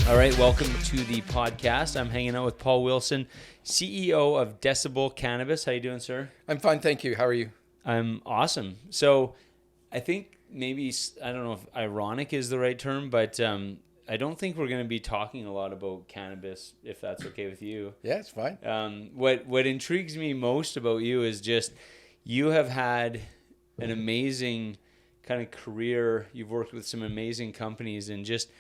All right, welcome to the podcast. I'm hanging out with Paul Wilson, CEO of Decibel Cannabis. How you doing, sir? I'm fine, thank you. How are you? I'm awesome. So I think maybe, I don't know if ironic is the right term, but I don't think we're going to be talking a lot about cannabis, if that's okay with you. Yeah, it's fine. What intrigues me most about you is just you have had an amazing kind of career. You've worked with some amazing companies, and just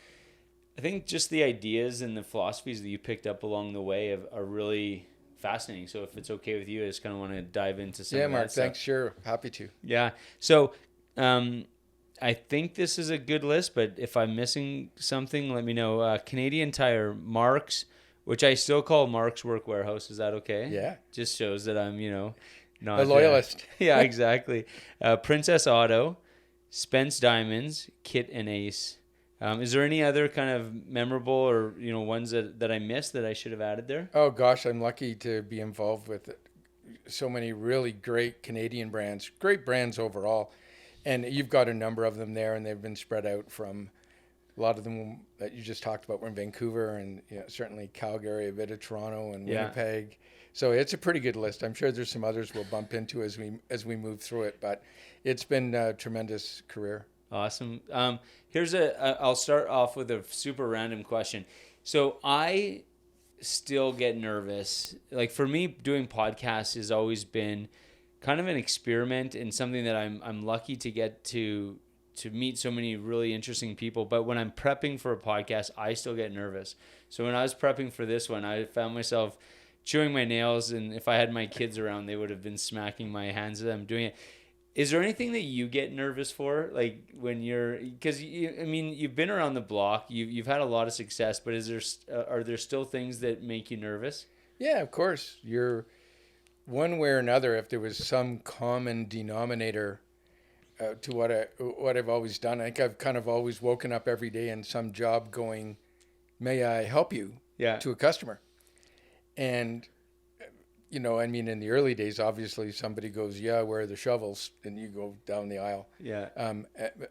I think just the ideas and the philosophies that you picked up along the way are really fascinating. So if it's okay with you, I just kind of want to dive into some of that Mark, stuff. thanks. Sure. Happy to. Yeah. So I think this is a good list, but if I'm missing something, let me know. Canadian Tire, Marks, which I still call Marks Work Wearhouse. Is that okay? Yeah. Just shows that I'm, not a loyalist. Yeah, exactly. Princess Auto, Spence Diamonds, Kit and Ace. Is there any other kind of memorable or ones that I missed that I should have added there? Oh gosh, I'm lucky to be involved with so many really great Canadian brands, great brands overall, and you've got a number of them there, and they've been spread out from a lot of them that you just talked about were in Vancouver and certainly Calgary, a bit of Toronto and Winnipeg. So it's a pretty good list. I'm sure there's some others we'll bump into as we move through it, but it's been a tremendous career. Awesome. I'll start off with a super random question. So I still get nervous. Like for me, doing podcasts has always been kind of an experiment and something that I'm lucky to get to meet so many really interesting people. But when I'm prepping for a podcast, I still get nervous. So when I was prepping for this one, I found myself chewing my nails, and if I had my kids around, they would have been smacking my hands as I'm doing it. Is there anything that you get nervous for, like when because you've been around the block, you've had a lot of success, but are there still things that make you nervous? Yeah, of course. You're one way or another. If there was some common denominator to what I've always done, I think I've kind of always woken up every day in some job going, "May I help you?" Yeah. To a customer, and. In the early days, obviously somebody goes, "Yeah, where are the shovels?" and you go down the aisle. Yeah.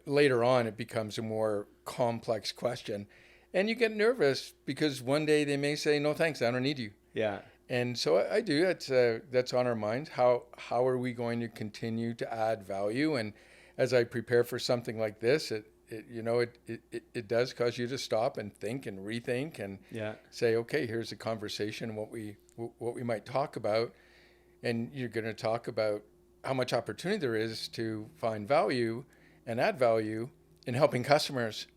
Later on, it becomes a more complex question, and you get nervous because one day they may say, "No, thanks, I don't need you." Yeah. And so I do. That's on our minds. How are we going to continue to add value? And as I prepare for something like this, it does cause you to stop and think and rethink and say, okay, here's a conversation, what we might talk about, and you're going to talk about how much opportunity there is to find value and add value in helping customers.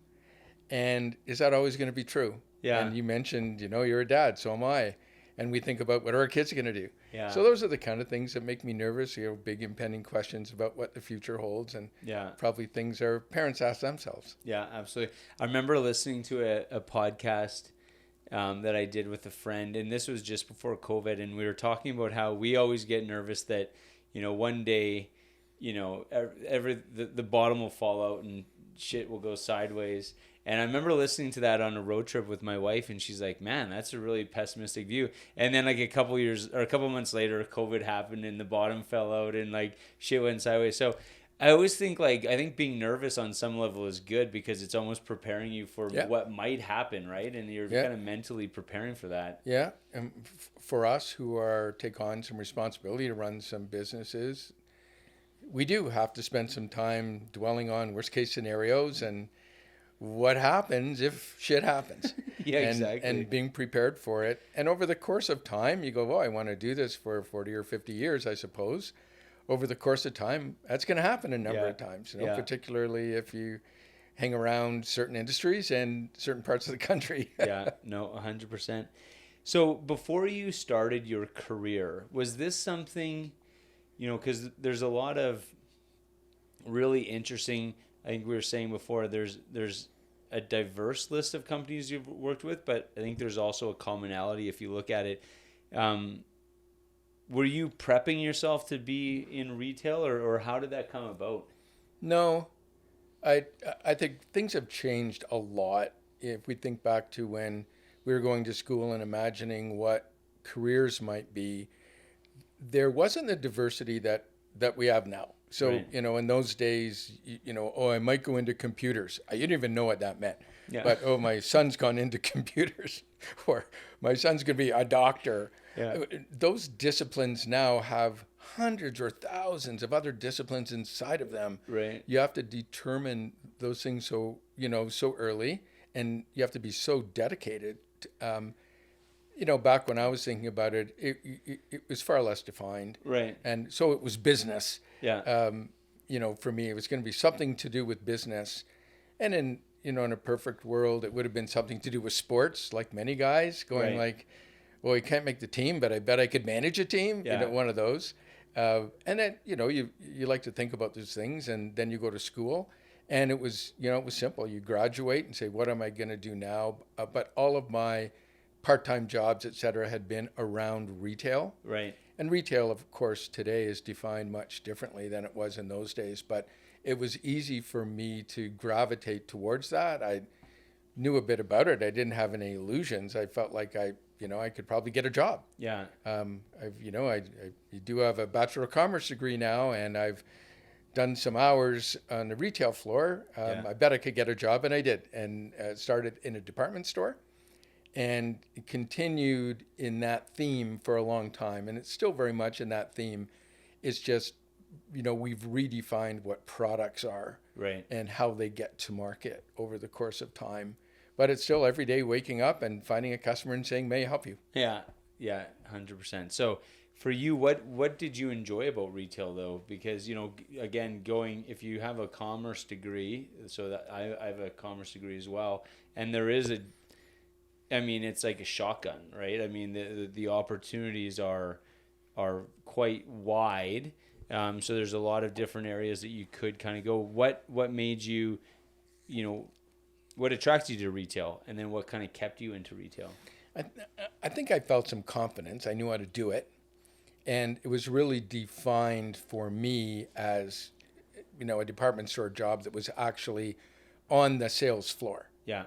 And is that always going to be true? Yeah. And you mentioned, you're a dad, so am I. And we think about what our kids are going to do. Yeah. So those are the kind of things that make me nervous. Big impending questions about what the future holds, and probably things our parents ask themselves. Yeah, absolutely. I remember listening to a podcast that I did with a friend, and this was just before COVID, and we were talking about how we always get nervous that, one day, the bottom will fall out and shit will go sideways. And I remember listening to that on a road trip with my wife, and she's like, "Man, that's a really pessimistic view." And then like a couple months later, COVID happened and the bottom fell out and like shit went sideways. So I always think I think being nervous on some level is good because it's almost preparing you for what might happen, right? And you're kind of mentally preparing for that. Yeah, and for us who take on some responsibility to run some businesses, we do have to spend some time dwelling on worst case scenarios and what happens if shit happens. Exactly. And being prepared for it. And over the course of time, you go, well, I want to do this for 40 or 50 years, I suppose. Over the course of time, that's going to happen a number of times, particularly if you hang around certain industries and certain parts of the country. Yeah, no, 100%. So before you started your career, was this something, because there's a lot of really interesting, I think we were saying before, there's a diverse list of companies you've worked with, but I think there's also a commonality if you look at it. Were you prepping yourself to be in retail, or how did that come about? No, I think things have changed a lot. If we think back to when we were going to school and imagining what careers might be, there wasn't the diversity that we have now. So, right. In those days, I might go into computers. I didn't even know what that meant. Yeah. but, oh, my son's gone into computers, or my son's going to be a doctor. Yeah. Those disciplines now have hundreds or thousands of other disciplines inside of them. Right. You have to determine those things so early, and you have to be so dedicated. Back when I was thinking about it, it was far less defined. Right. And so it was business. Yeah. For me, it was going to be something to do with business. And in a perfect world, it would have been something to do with sports, like many guys going like, well, you can't make the team, but I bet I could manage a team. Yeah. One of those. And then, you like to think about those things, and then you go to school, and it was simple. You graduate and say, what am I going to do now? But all of my part-time jobs, et cetera, had been around retail. Right. And retail, of course, today is defined much differently than it was in those days. But it was easy for me to gravitate towards that. I knew a bit about it. I didn't have any illusions. I felt like I could probably get a job. Yeah. I do have a Bachelor of Commerce degree now, and I've done some hours on the retail floor. I bet I could get a job, and I did. And started in a department store, and continued in that theme for a long time. And it's still very much in that theme. It's just, we've redefined what products are, right, and how they get to market over the course of time. But it's still every day waking up and finding a customer and saying, may I help you? Yeah, 100%. So for you, what did you enjoy about retail though? Because, again, if you have a commerce degree, so that I have a commerce degree as well, and there is it's like a shotgun, right? I mean, the opportunities are quite wide. So there's a lot of different areas that you could kind of go. What made you, what attracted you to retail, and then what kind of kept you into retail? I think I felt some confidence. I knew how to do it. And it was really defined for me as, a department store job that was actually on the sales floor. Yeah.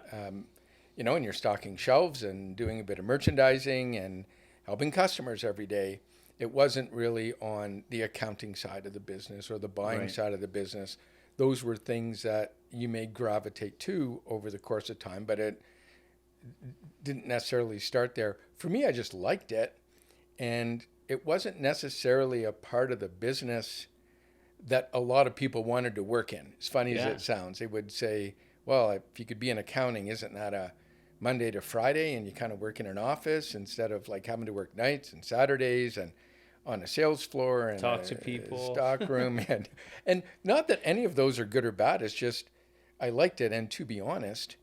And you're stocking shelves and doing a bit of merchandising and helping customers every day. It wasn't really on the accounting side of the business or the buying side of the business. Those were things that you may gravitate to over the course of time, but it didn't necessarily start there. For me, I just liked it, and it wasn't necessarily a part of the business that a lot of people wanted to work in. As funny as it sounds, they would say, well, if you could be in accounting, isn't that a Monday to Friday, and you kind of work in an office instead of like having to work nights and Saturdays and on a sales floor and talk to people, stock room, and not that any of those are good or bad. It's just I liked it, and to be honest,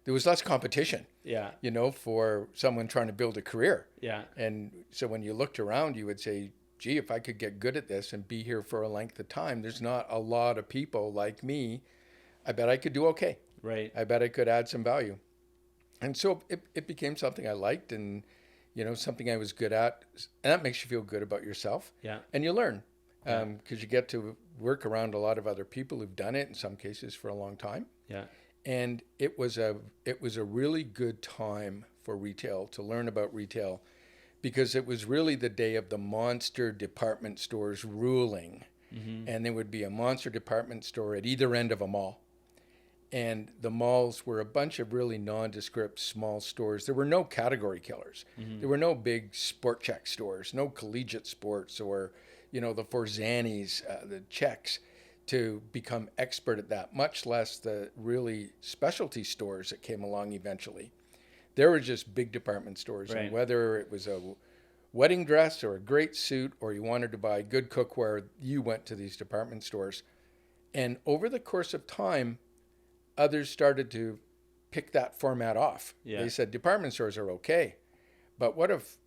there was less competition. Yeah. For someone trying to build a career. Yeah. And so when you looked around, you would say, gee, if I could get good at this and be here for a length of time, there's not a lot of people like me. I bet I could do okay. Right. I bet I could add some value. And so it became something I liked, and something I was good at, and that makes you feel good about yourself. Yeah. And you learn, because you get to work around a lot of other people who've done it in some cases for a long time. Yeah. And it was a really good time for retail, to learn about retail, because it was really the day of the monster department stores ruling. Mm-hmm. And there would be a monster department store at either end of a mall. And the malls were a bunch of really nondescript small stores. There were no category killers. Mm-hmm. There were no big sport check stores, no collegiate sports or, the Forzanis, the checks, to become expert at that, much less the really specialty stores that came along eventually. There were just big department stores. Right. And whether it was a wedding dress or a great suit, or you wanted to buy good cookware, you went to these department stores. And over the course of time, others started to pick that format off. Yeah. They said department stores are okay, but what if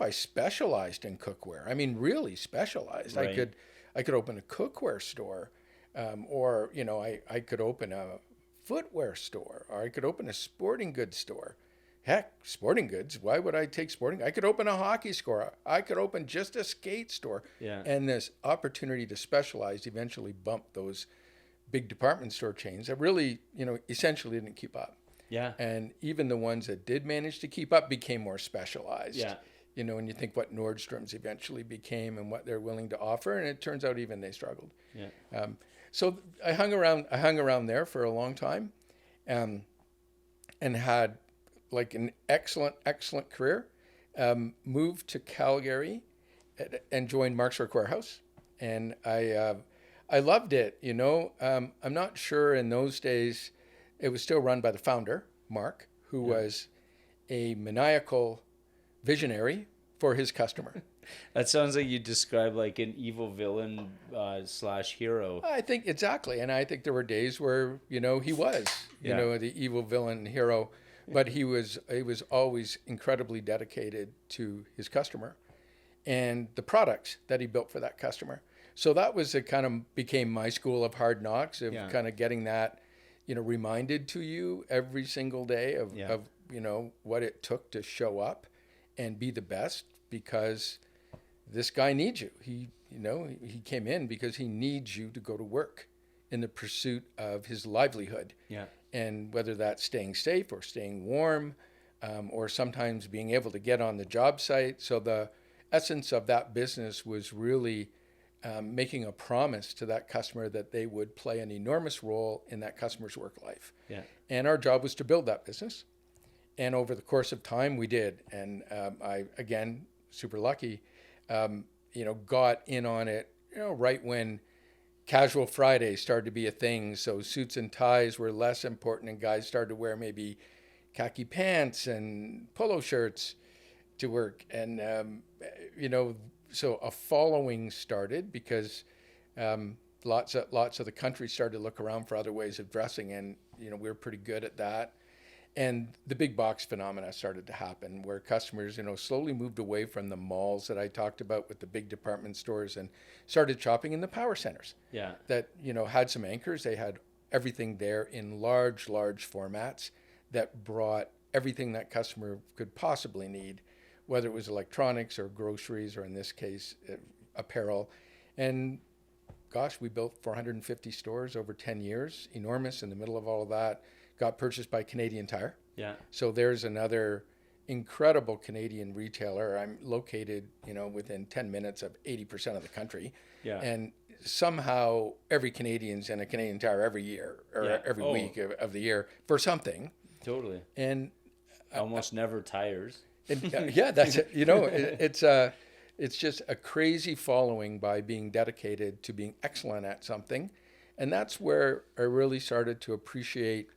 I specialized in cookware? I mean, really specialized. Right. I could open a cookware store, or I could open a footwear store, or I could open a sporting goods store. Heck, sporting goods. Why would I take sporting? I could open a hockey store. I could open just a skate store. Yeah. And this opportunity to specialize eventually bumped those big department store chains that really, essentially didn't keep up. Yeah. And even the ones that did manage to keep up became more specialized. Yeah. When you think what Nordstrom's eventually became and what they're willing to offer, and it turns out even they struggled. Yeah. So I hung around there for a long time. and had like an excellent career. Moved to Calgary and joined Marks Work Wearhouse, and I loved it. I'm not sure in those days it was still run by the founder, Mark, who was a maniacal visionary for his customer. That sounds like you describe like an evil villain slash hero. I think exactly, and I think there were days where he was the evil villain hero, but he was always incredibly dedicated to his customer and the products that he built for that customer. So that was became my school of hard knocks of kind of getting that reminded to you every single day of what it took to show up and be the best, because this guy needs you. He came in because he needs you to go to work in the pursuit of his livelihood. Yeah. And whether that's staying safe or staying warm, or sometimes being able to get on the job site. So the essence of that business was really making a promise to that customer that they would play an enormous role in that customer's work life. Yeah. And our job was to build that business. And over the course of time, we did. And I, again, super lucky, got in on it, right when casual Fridays started to be a thing. So suits and ties were less important, and guys started to wear maybe khaki pants and polo shirts to work. And, so a following started because lots of the country started to look around for other ways of dressing. And, we were pretty good at that. And the big box phenomena started to happen where customers, slowly moved away from the malls that I talked about with the big department stores and started shopping in the power centers. Yeah. That, had some anchors. They had everything there in large formats that brought everything that customer could possibly need, whether it was electronics or groceries, or in this case, apparel. And gosh, we built 450 stores over 10 years, enormous in the middle of all of that. Got purchased by Canadian Tire. Yeah. So there's another incredible Canadian retailer. I'm located, within 10 minutes of 80% of the country. Yeah. And somehow every Canadian's in a Canadian Tire every year or every week of the year for something. Totally. And almost never tires. Yeah, that's it. It's just a crazy following by being dedicated to being excellent at something. And that's where I really started to appreciate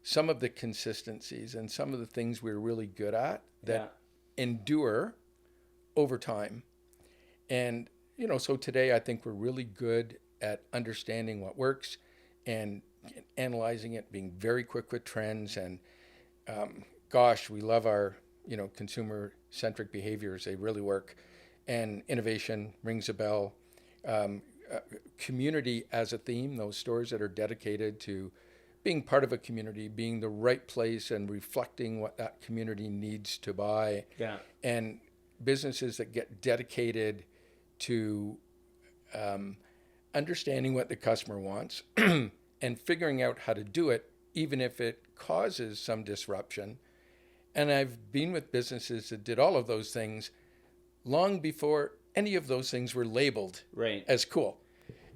some of the consistencies and some of the things we're really good at that endure over time. And, so today I think we're really good at understanding what works and analyzing it, being very quick with trends. And we love our, consumer-centric behaviors. They really work. And innovation rings a bell. Community as a theme, those stores that are dedicated to being part of a community, being the right place and reflecting what that community needs to buy. Yeah. And businesses that get dedicated to understanding what the customer wants and figuring out how to do it, even if it causes some disruption. And I've been with businesses that did all of those things long before any of those things were labeled as cool.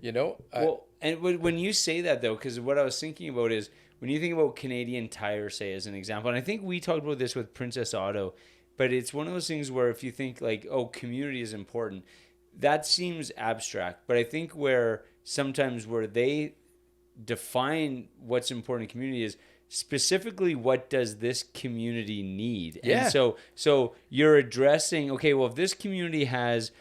And when you say that, though, because what I was thinking about is when you think about Canadian Tire, say, as an example, and I think we talked about this with Princess Auto, but it's one of those things where if you think like, oh, community is important, that seems abstract. But I think where they define what's important in community is specifically what does this community need? Yeah. And so you're addressing, okay, well, if this community has...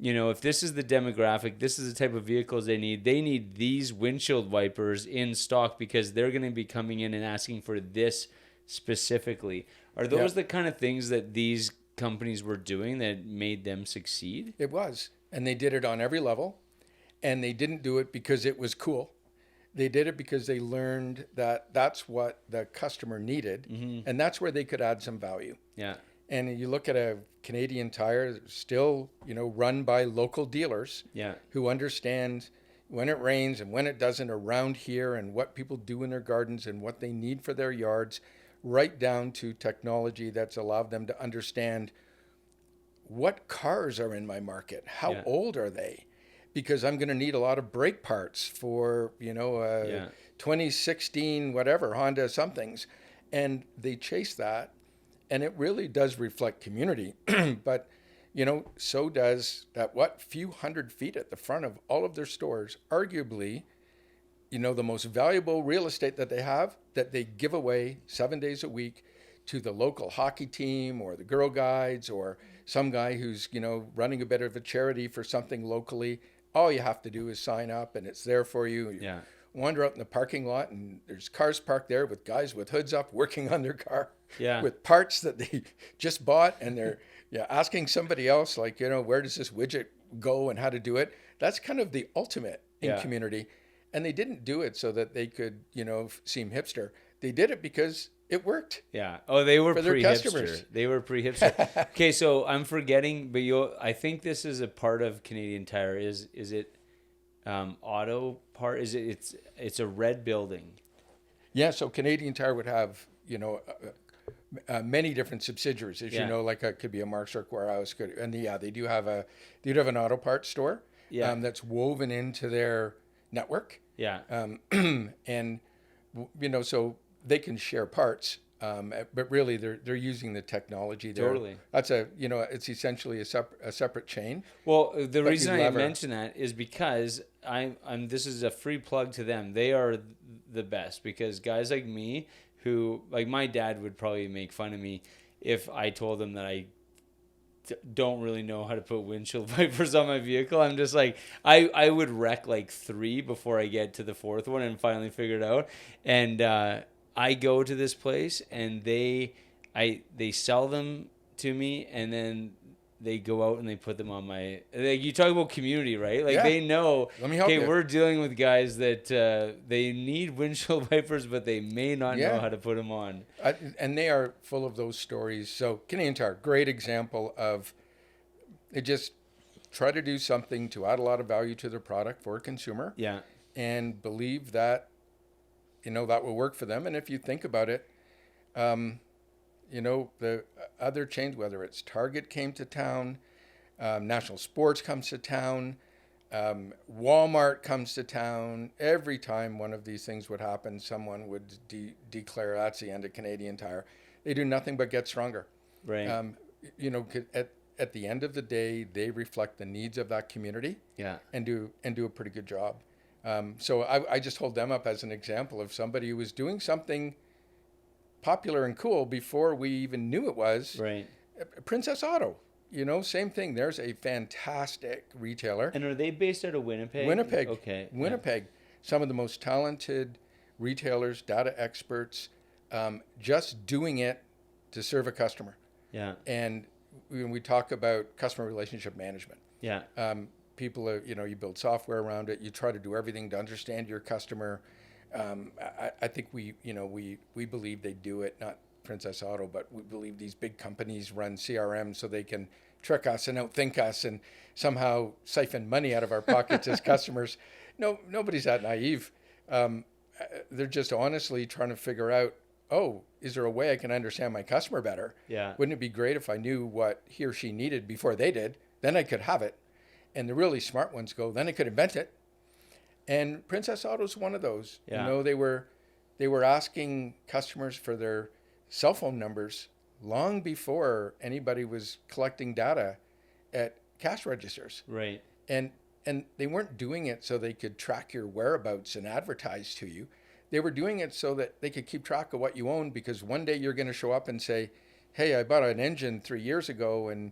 if this is the demographic, this is the type of vehicles they need these windshield wipers in stock because they're going to be coming in and asking for this specifically. Are those the kind of things that these companies were doing that made them succeed? It was. And they did it on every level. And they didn't do it because it was cool. They did it because they learned that that's what the customer needed. Mm-hmm. And that's where they could add some value. Yeah. And you look at a Canadian Tire, still, run by local dealers who understand when it rains and when it doesn't around here and what people do in their gardens and what they need for their yards, right down to technology that's allowed them to understand what cars are in my market, how old are they? Because I'm going to need a lot of brake parts for, 2016, whatever, Honda somethings. And they chase that, and it really does reflect community. But, so does that, few hundred feet at the front of all of their stores, arguably, the most valuable real estate that they have, that they give away 7 days a week to the local hockey team or the Girl Guides or some guy who's, running a bit of a charity for something locally. All you have to do is sign up and it's there for you. Yeah. Wander out in the parking lot and there's cars parked there with guys with hoods up working on their car with parts that they just bought, and they're asking somebody else, like, where does this widget go and how to do it. That's kind of the ultimate in community. And they didn't do it so that they could, seem hipster. They did it because it worked. Yeah. Oh, they were pre-hipster. They were pre-hipster. Okay, so I'm forgetting, but I think this is a part of Canadian Tire. Is it auto part? It's a red building. Yeah. So Canadian Tire would have many different subsidiaries, as you know, like it could be a Marks Work Wearhouse, they do have an auto parts store. Yeah. That's woven into their network. Yeah. And so they can share parts, but really they're using the technology there. Totally. That's it's essentially a separate chain. Well, the reason I mention that is because this is a free plug to them. They are the best, because guys like me, who, like, my dad would probably make fun of me if I told him that I don't really know how to put windshield wipers on my vehicle. I'm just like, I would wreck like 3 before I get to the 4th one and finally figure it out. And I go to this place and they sell them to me, and then they go out and they put them on my, like, you talk about community, right? Like, they know, okay, we're dealing with guys that they need windshield wipers, but they may not know how to put them on. And they are full of those stories. So Canadian Tire, great example of, they just try to do something to add a lot of value to their product for a consumer. Yeah. And believe that, that will work for them. And if you think about it, the other chains, whether it's Target came to town, National Sports comes to town, Walmart comes to town. Every time one of these things would happen, someone would declare that's the end of Canadian Tire. They do nothing but get stronger. Right. At the end of the day, they reflect the needs of that community. Yeah. And do a pretty good job. So I just hold them up as an example of somebody who was doing something popular and cool before we even knew it was. Right. Princess Auto, same thing. There's a fantastic retailer. And are they based out of Winnipeg? Winnipeg. Okay. Winnipeg. Yeah. Some of the most talented retailers, data experts, just doing it to serve a customer. Yeah. And when we talk about customer relationship management. Yeah. People are, you build software around it. You try to do everything to understand your customer. I think we believe they do it, not Princess Auto, but we believe these big companies run CRM so they can trick us and outthink us and somehow siphon money out of our pockets as customers. No, nobody's that naive. They're just honestly trying to figure out, is there a way I can understand my customer better? Yeah. Wouldn't it be great if I knew what he or she needed before they did? Then I could have it. And the really smart ones go, then I could invent it. And Princess Auto is one of those. Yeah. They were asking customers for their cell phone numbers long before anybody was collecting data at cash registers. Right. And they weren't doing it so they could track your whereabouts and advertise to you. They were doing it so that they could keep track of what you own, because one day you're going to show up and say, hey, I bought an engine 3 years ago and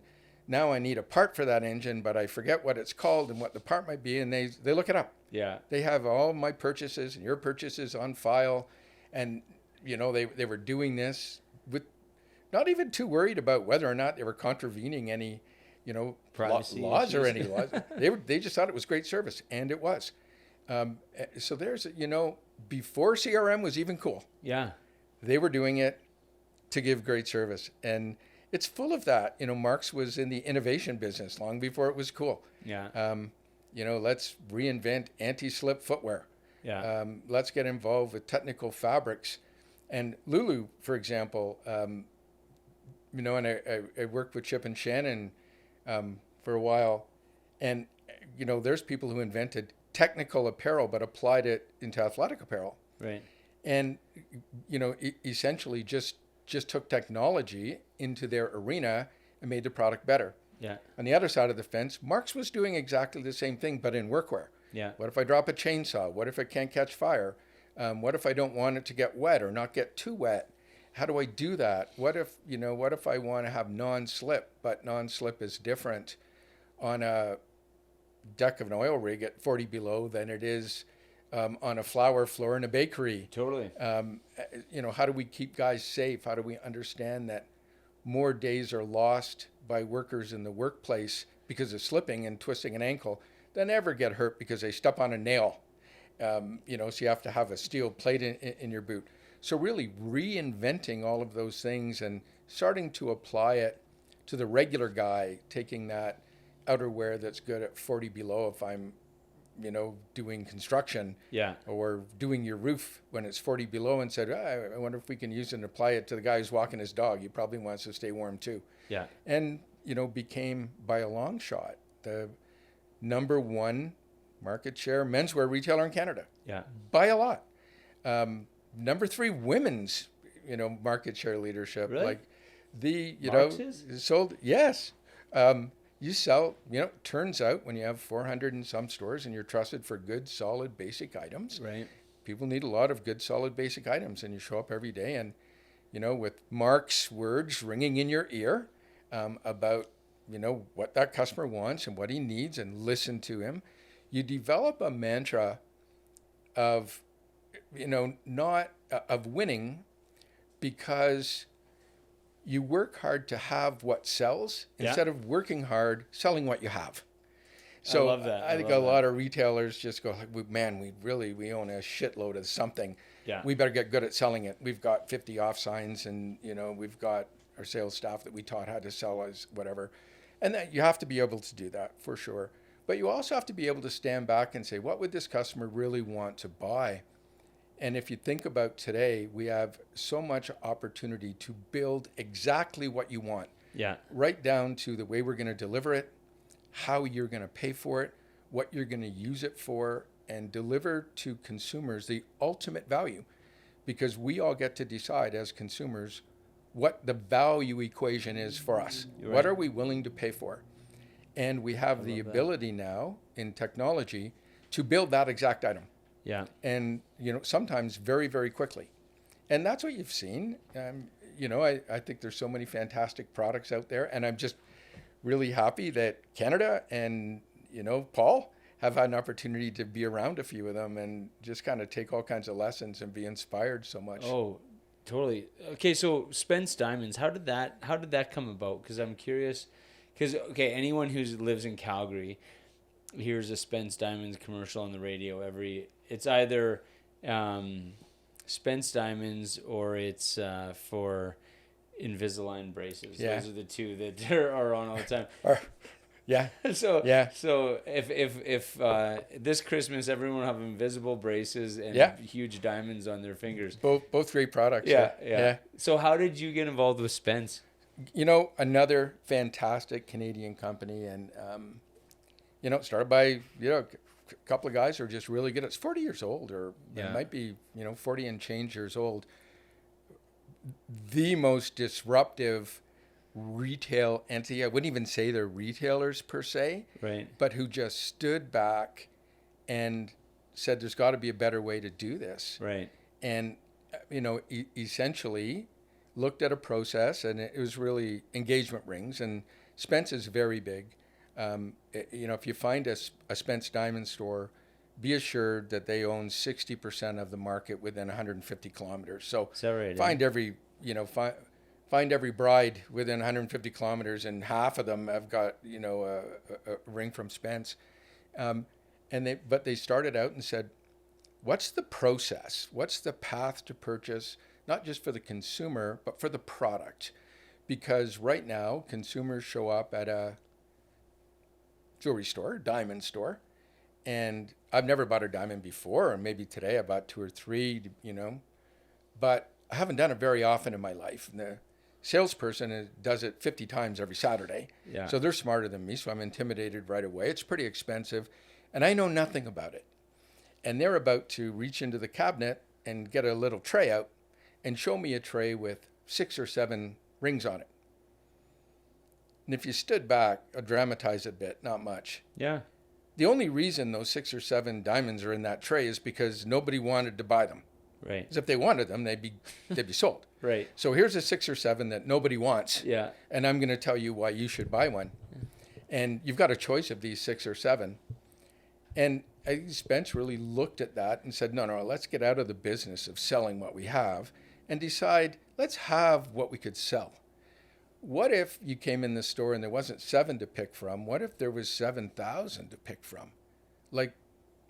now I need a part for that engine, but I forget what it's called and what the part might be. And they look it up. Yeah. They have all my purchases and your purchases on file. And, they were doing this with not even too worried about whether or not they were contravening any, laws or any laws. They just thought it was great service, and it was. So there's, before CRM was even cool. Yeah. They were doing it to give great service. And it's full of that. Marks was in the innovation business long before it was cool. Yeah. Let's reinvent anti-slip footwear. Yeah. Let's get involved with technical fabrics. And Lulu, for example, and I worked with Chip and Shannon for a while. And, there's people who invented technical apparel but applied it into athletic apparel. Right. and essentially just took technology into their arena and made the product better. Yeah. On the other side of the fence, Marks was doing exactly the same thing, but in workwear. Yeah. What if I drop a chainsaw? What if it can't catch fire? What if I don't want it to get wet or not get too wet? How do I do that? What if I want to have non-slip, but non-slip is different on a deck of an oil rig at 40 below than it is on a flour floor in a bakery. Totally. How do we keep guys safe? How do we understand that more days are lost by workers in the workplace because of slipping and twisting an ankle than ever get hurt because they step on a nail? So you have to have a steel plate in your boot. So really reinventing all of those things and starting to apply it to the regular guy, taking that outerwear that's good at 40 below if I'm, doing construction, Yeah. or doing your roof when it's 40 below, and said, I wonder if we can use it and apply it to the guy who's walking his dog. He probably wants to stay warm too. Yeah. And, became by a long shot the number one market share menswear retailer in Canada. Yeah. By a lot. Number 3 women's, market share leadership. Really? Like the, Marks is? sold, yes. You sell, turns out when you have 400 and some stores and you're trusted for good, solid, basic items, Right. people need a lot of good, solid, basic items. And you show up every day and, with Mark's words ringing in your ear about, what that customer wants and what he needs, and listen to him, you develop a mantra of, not of winning, because you work hard to have what sells instead of working hard selling what you have. So I love that. I think a lot of retailers just go, man, we own a shitload of something. Yeah. We better get good at selling it. We've got 50 off signs, and we've got our sales staff that we taught how to sell as whatever. And that you have to be able to do that for sure. But you also have to be able to stand back and say, what would this customer really want to buy? And if you think about today, we have so much opportunity to build exactly what you want. Yeah. Right down to the way we're going to deliver it, how you're going to pay for it, what you're going to use it for, and deliver to consumers the ultimate value. Because we all get to decide as consumers what the value equation is for us. Right. What are we willing to pay for? And we have the ability now in technology to build that exact item. Yeah. And, sometimes very, very quickly. And that's what you've seen. I think there's so many fantastic products out there. And I'm just really happy that Canada and, Paul have had an opportunity to be around a few of them and just kind of take all kinds of lessons and be inspired so much. Oh, totally. Okay, so Spence Diamonds, how did that come about? Because I'm curious. Because, anyone who lives in Calgary hears a Spence Diamonds commercial on the radio it's either Spence Diamonds or it's for Invisalign braces. Yeah. Those are the two that are on all the time. Yeah. So Yeah. So if this Christmas everyone will have invisible braces and huge diamonds on their fingers. Both great products. Yeah. So how did you get involved with Spence? Another fantastic Canadian company, and started by a couple of guys who are just really good. It's 40 years old, or it might be 40 and change years old. The most disruptive retail entity. I wouldn't even say they're retailers per se, right? But who just stood back and said, "There's got to be a better way to do this," right? And essentially looked at a process, and it was really engagement rings. And Spence is very big. If you find a Spence Diamond store, be assured that they own 60% of the market within 150 kilometers. So right, find every bride within 150 kilometers, and half of them have got a ring from Spence. But they started out and said, what's the process? What's the path to purchase? Not just for the consumer, but for the product. Because right now, consumers show up at a jewelry store, diamond store, and I've never bought a diamond before, or maybe today I bought 2 or 3, but I haven't done it very often in my life. And the salesperson does it 50 times every Saturday. Yeah. So they're smarter than me, so I'm intimidated right away. It's pretty expensive, and I know nothing about it. And they're about to reach into the cabinet and get a little tray out and show me a tray with 6 or 7 rings on it. And if you stood back, I'd dramatize it a bit, not much. Yeah. The only reason those 6 or 7 diamonds are in that tray is because nobody wanted to buy them. Right. Because if they wanted them, they'd be sold. Right. So here's a 6 or 7 that nobody wants. Yeah. And I'm going to tell you why you should buy one. And you've got a choice of these 6 or 7. And I think Spence really looked at that and said, no, let's get out of the business of selling what we have and decide, let's have what we could sell. What if you came in the store and there wasn't 7 to pick from? What if there was 7,000 to pick from? Like,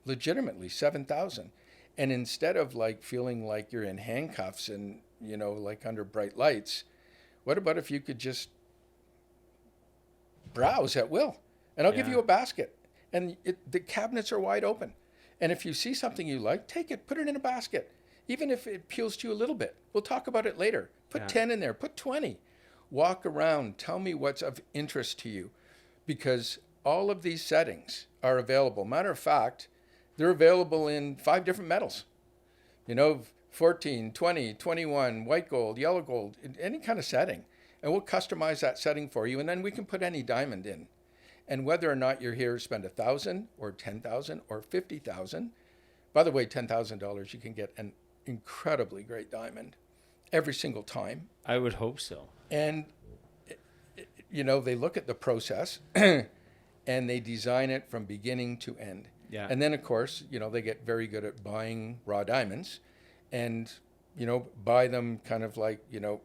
legitimately 7,000. And instead of like feeling like you're in handcuffs and, like under bright lights, what about if you could just browse at will? And I'll give you a basket. And the cabinets are wide open. And if you see something you like, take it, put it in a basket. Even if it appeals to you a little bit. We'll talk about it later. Put 10 in there, put 20. Walk around, tell me what's of interest to you. Because all of these settings are available. Matter of fact, they're available in 5 different metals. 14, 20, 21, white gold, yellow gold, any kind of setting. And we'll customize that setting for you. And then we can put any diamond in. And whether or not you're here to spend $1,000 or $10,000 or $50,000, by the way, $10,000, you can get an incredibly great diamond every single time. I would hope so. And, they look at the process and they design it from beginning to end. Yeah. And then, of course, they get very good at buying raw diamonds and, buy them kind of like,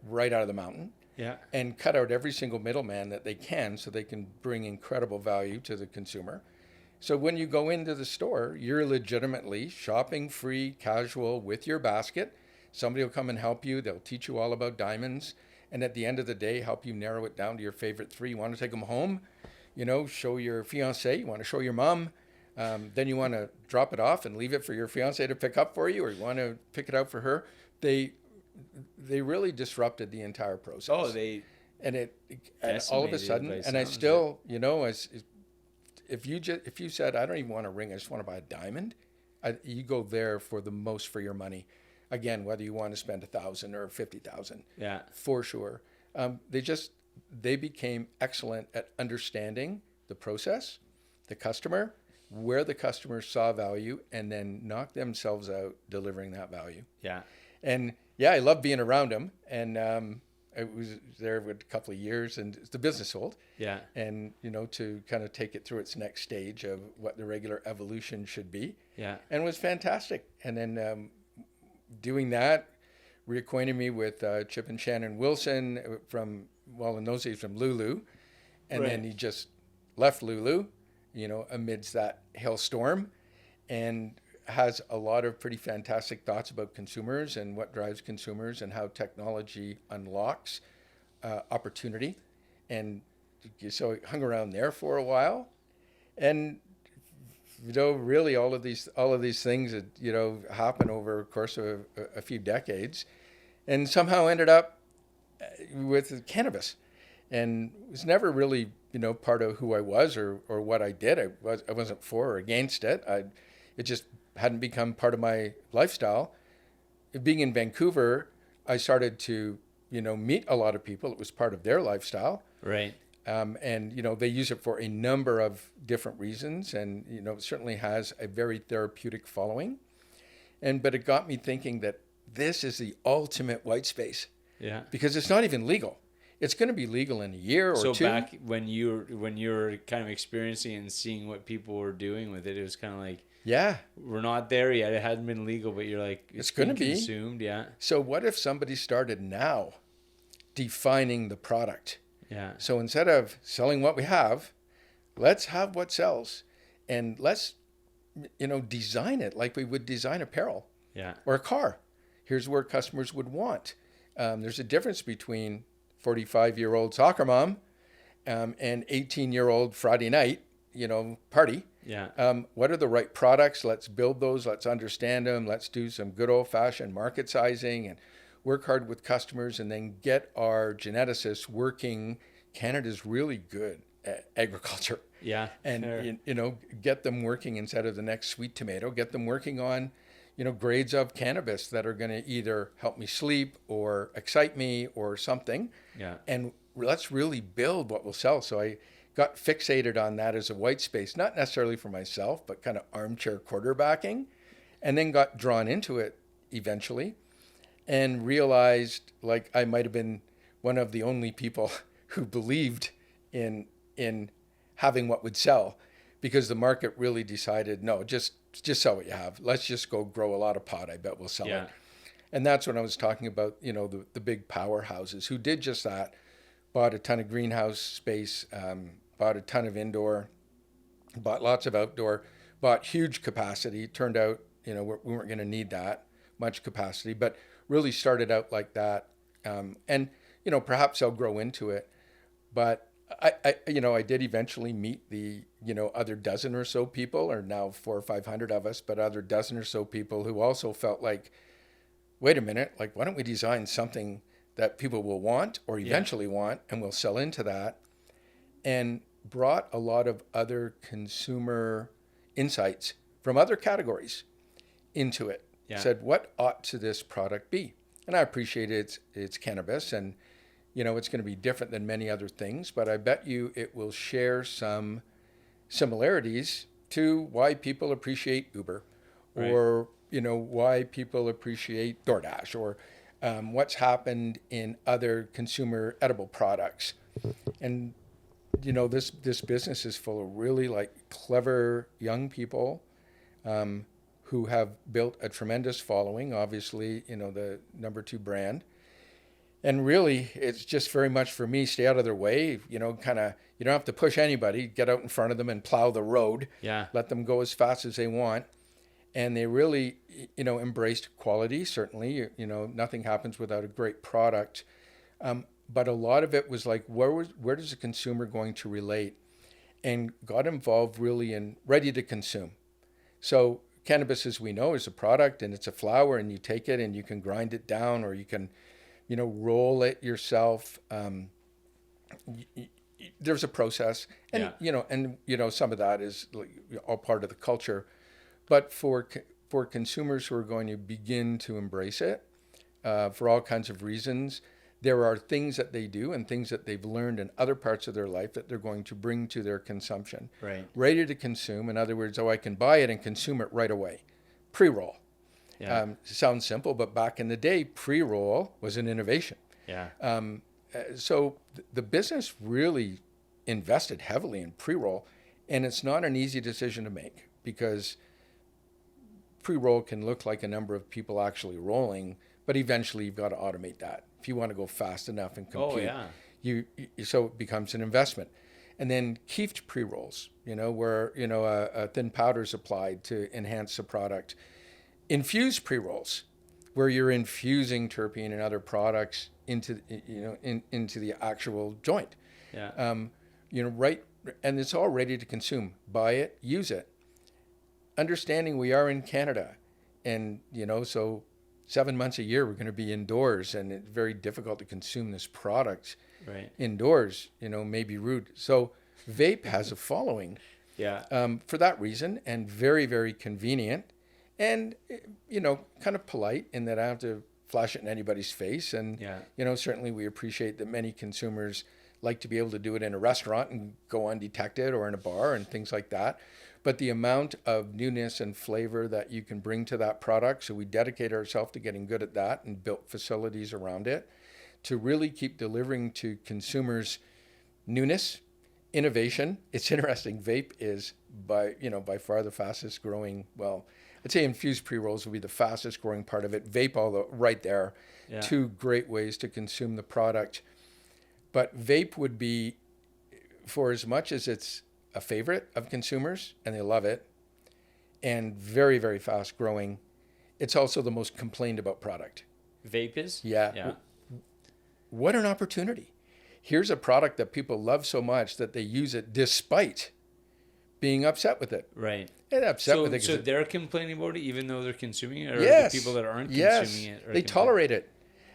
right out of the mountain. Yeah. And cut out every single middleman that they can so they can bring incredible value to the consumer. So when you go into the store, you're legitimately shopping free, casual with your basket. Somebody will come and help you. They'll teach you all about diamonds. And at the end of the day, help you narrow it down to your favorite 3. You want to take them home, show your fiance, you want to show your mom. Then you want to drop it off and leave it for your fiance to pick up for you, or you want to pick it out for her. They really disrupted the entire process. Oh, and all of a sudden, and I still, if you said, I don't even want a ring, I just want to buy a diamond, you go there for the most for your money. Again, whether you want to spend $1,000 or $50,000, yeah, for sure. They became excellent at understanding the process, the customer, where the customer saw value, and then knocked themselves out delivering that value. Yeah. And I love being around them. And I was there for a couple of years, and the business sold. Yeah. And, to kind of take it through its next stage of what the regular evolution should be. Yeah. And it was fantastic. And then doing that reacquainted me with Chip and Shannon Wilson in those days from Lulu. And then he just left Lulu, amidst that hailstorm, and has a lot of pretty fantastic thoughts about consumers and what drives consumers and how technology unlocks opportunity. And so I hung around there for a while, and really all of these things that happen over the course of a few decades, and somehow ended up with cannabis, and it was never really part of who I was or what I did. I wasn't for or against it. It just hadn't become part of my lifestyle. Being in Vancouver, I started to, meet a lot of people. It was part of their lifestyle. Right. And, they use it for a number of different reasons, and, it certainly has a very therapeutic following. But it got me thinking that this is the ultimate white space. Yeah. Because it's not even legal. It's going to be legal in a year or two. So back when you were kind of experiencing and seeing what people were doing with it, it was kind of like, yeah, we're not there yet. It hadn't been legal, but you're like, it's going to be consumed. Yeah. So what if somebody started now defining the product? Yeah. So instead of selling what we have, let's have what sells, and let's, design it like we would design apparel. Yeah. Or a car. Here's where customers would want. There's a difference between 45-year-old soccer mom and 18-year-old Friday night, party. Yeah. What are the right products? Let's build those. Let's understand them. Let's do some good old-fashioned market sizing and work hard with customers, and then get our geneticists working. Canada's really good at agriculture. Yeah. And, get them working instead of the next sweet tomato. Get them working on, grades of cannabis that are going to either help me sleep or excite me or something. Yeah. And let's really build what will sell. So I got fixated on that as a white space, not necessarily for myself, but kind of armchair quarterbacking, and then got drawn into it eventually and realized like I might have been one of the only people who believed in having what would sell, because the market really decided, no, just sell what you have. Let's just go grow a lot of pot. I bet we'll sell it. And that's when I was talking about, the big powerhouses who did just that, bought a ton of greenhouse space, bought a ton of indoor, bought lots of outdoor, bought huge capacity. Turned out, we weren't going to need that much capacity, but really started out like that. And, perhaps I'll grow into it. But I did eventually meet the, other dozen or so people, or now 400 or 500 of us, but other dozen or so people who also felt like, wait a minute, like, why don't we design something that people will want or eventually want, and we'll sell into that, and brought a lot of other consumer insights from other categories into it. Said, what ought to this product be? And I appreciate it's cannabis, and it's going to be different than many other things, but I bet you it will share some similarities to why people appreciate Uber, or why people appreciate DoorDash, or what's happened in other consumer edible products. And this business is full of really like clever young people who have built a tremendous following, obviously, the number 2 brand. And really, it's just very much for me, stay out of their way, kind of, you don't have to push anybody, get out in front of them and plow the road. Let them go as fast as they want. And they really, embraced quality, certainly, nothing happens without a great product. But a lot of it was like, where does the consumer going to relate? And got involved really in ready to consume. So cannabis, as we know, is a product, and it's a flower, and you take it and you can grind it down, or you can, roll it yourself. There's a process, and some of that is all part of the culture. But for consumers who are going to begin to embrace it, for all kinds of reasons, there are things that they do and things that they've learned in other parts of their life that they're going to bring to their consumption. Ready to consume. In other words, I can buy it and consume it right away. Pre-roll. Sounds simple, but back in the day, pre-roll was an innovation. So the business really invested heavily in pre-roll, and it's not an easy decision to make, because pre-roll can look like a number of people actually rolling, but eventually you've got to automate that if you want to go fast enough and compete. So it becomes an investment. And then kiefed pre-rolls, where a thin powder is applied to enhance the product. Infused pre-rolls, where you're infusing terpene and other products into the actual joint. And it's all ready to consume. Buy it, use it. Understanding we are in Canada, and so 7 months a year we're going to be indoors, and it's very difficult to consume this product indoors. May be rude. So vape has a following for that reason, and very, very convenient, and kind of polite in that I don't have to flash it in anybody's face. And certainly we appreciate that many consumers like to be able to do it in a restaurant and go undetected, or in a bar and things like that. But the amount of newness and flavor that you can bring to that product, so we dedicate ourselves to getting good at that and built facilities around it to really keep delivering to consumers newness, innovation. It's interesting. Vape is by far the fastest growing. Well, I'd say infused pre-rolls will be the fastest growing part of it. Vape, although right there, 2 great ways to consume the product. But vape would be, for as much as it's a favorite of consumers and they love it, and very, very fast growing, it's also the most complained about product. Vape is? Yeah. What an opportunity. Here's a product that people love so much that they use it despite being upset with it. And upset with it. So they're complaining about it even though they're consuming it? Or the people that aren't consuming it? They tolerate it.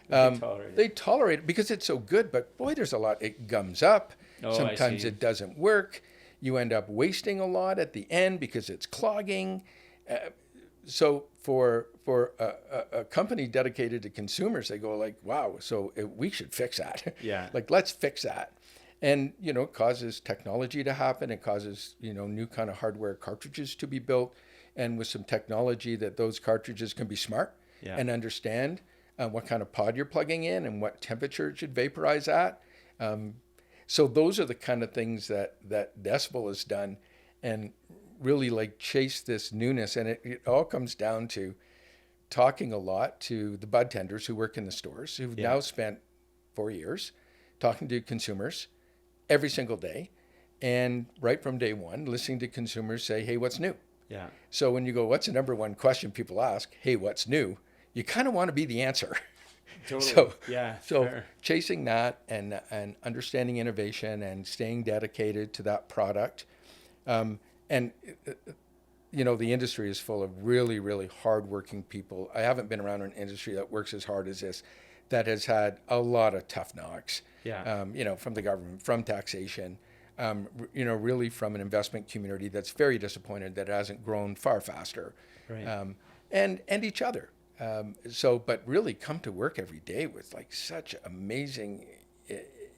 They tolerate it because it's so good, but boy, there's a lot. It gums up. Sometimes it doesn't work. You end up wasting a lot at the end because it's clogging. so for a company dedicated to consumers, they go like, wow, so we should fix that. Yeah. Like, let's fix that. And, it causes technology to happen. It causes, new kind of hardware cartridges to be built. And with some technology that those cartridges can be smart and understand what kind of pod you're plugging in and what temperature it should vaporize at. So those are the kind of things that Decibel has done, and really like chase this newness. And it all comes down to talking a lot to the bud tenders who work in the stores, who've now spent 4 years talking to consumers every single day. And right from day one, listening to consumers say, hey, what's new? Yeah. So when you go, what's the number one question people ask? Hey, what's new? You kind of want to be the answer. Totally. So fair. chasing that and understanding innovation and staying dedicated to that product. And the industry is full of really, really hardworking people. I haven't been around an industry that works as hard as this, that has had a lot of tough knocks. Yeah. From the government, from taxation, really from an investment community that's very disappointed that it hasn't grown far faster. Right. And each other. But really come to work every day with like such amazing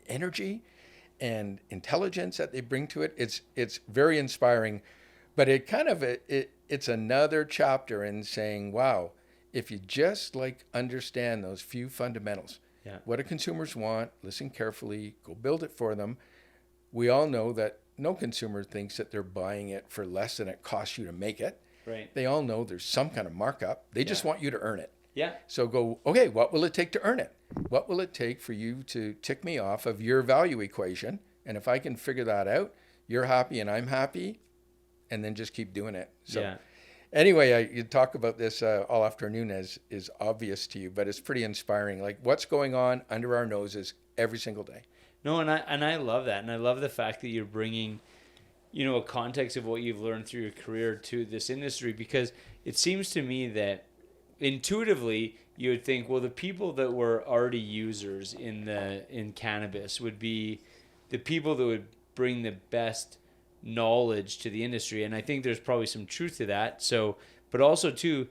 energy and intelligence that they bring to it. It's very inspiring, but it's another chapter in saying, wow, if you just like understand those few fundamentals, what do consumers want, listen carefully, go build it for them. We all know that no consumer thinks that they're buying it for less than it costs you to make it. Right. They all know there's some kind of markup. They just want you to earn it. Yeah. So go, okay, what will it take to earn it? What will it take for you to tick me off of your value equation? And if I can figure that out, you're happy and I'm happy, and then just keep doing it. So anyway, you talk about this all afternoon as is obvious to you, but it's pretty inspiring. Like what's going on under our noses every single day. No, and I love that. And I love the fact that you're bringing, a context of what you've learned through your career to this industry, because it seems to me that intuitively you would think, well, the people that were already users in cannabis would be the people that would bring the best knowledge to the industry. And I think there's probably some truth to that. So, but also too,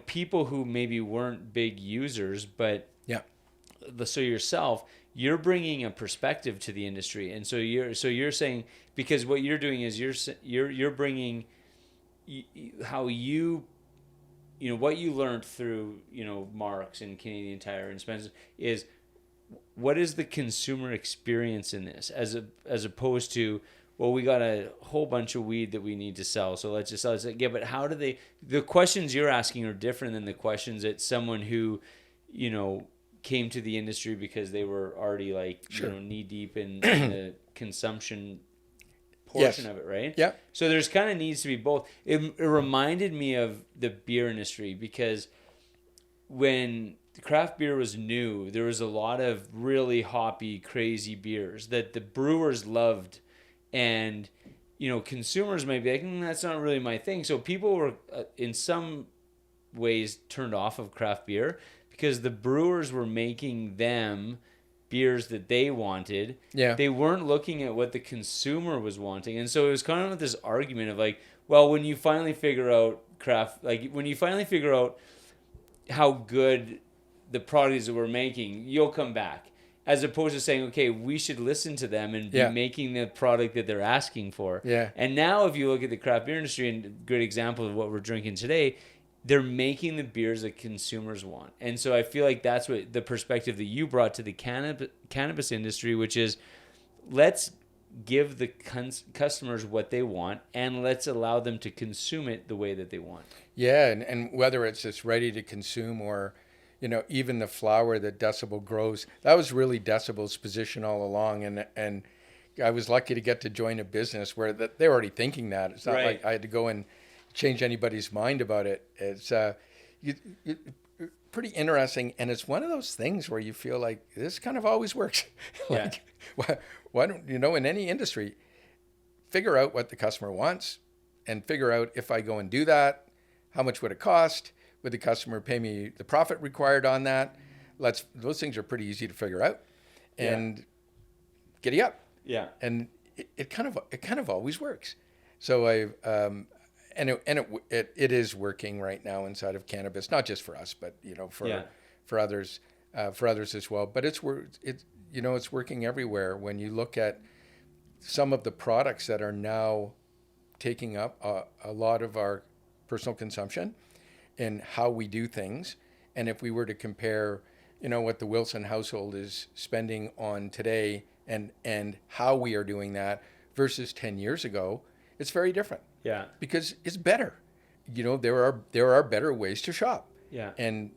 people who maybe weren't big users, but so yourself, you're bringing a perspective to the industry. And so you're saying, because what you're doing is you're bringing how what you learned through, Marks and Canadian Tire and Spence is, what is the consumer experience in this as opposed to, well, we got a whole bunch of weed that we need to sell, so let's just sell it. It's like, yeah, but how do the questions you're asking are different than the questions that someone who, came to the industry because they were already like, knee deep in the consumption portion of it, right? Yeah. So there's kind of needs to be both. It reminded me of the beer industry, because when craft beer was new, there was a lot of really hoppy, crazy beers that the brewers loved, and consumers might be like, that's not really my thing. So people were in some ways turned off of craft beer because the brewers were making them beers that they wanted. Yeah. They weren't looking at what the consumer was wanting. And so it was kind of this argument of like, well, when you finally figure out how good the products that we're making, you'll come back. As opposed to saying, okay, we should listen to them and be making the product that they're asking for. Yeah. And now if you look at the craft beer industry, and a good example of what we're drinking today, they're making the beers that consumers want. And so I feel like that's what the perspective that you brought to the cannabis industry, which is, let's give the customers what they want and let's allow them to consume it the way that they want. Yeah, and whether it's just ready to consume or, even the flower that Decibel grows, that was really Decibel's position all along. And I was lucky to get to join a business where they're already thinking that. It's not like I had to go and change anybody's mind about it. It's pretty interesting, and it's one of those things where you feel like this kind of always works. Like, why don't in any industry, figure out what the customer wants, and figure out, if I go and do that, how much would it cost? Would the customer pay me the profit required on that? Those things are pretty easy to figure out, and giddy up. Yeah, and it kind of always works. So it is working right now inside of cannabis, not just for us, but for others as well. But it's working everywhere. When you look at some of the products that are now taking up a lot of our personal consumption and how we do things, and if we were to compare, what the Wilson household is spending on today and how we are doing that versus 10 years ago, it's very different. Yeah. Because it's better. There are better ways to shop. Yeah. And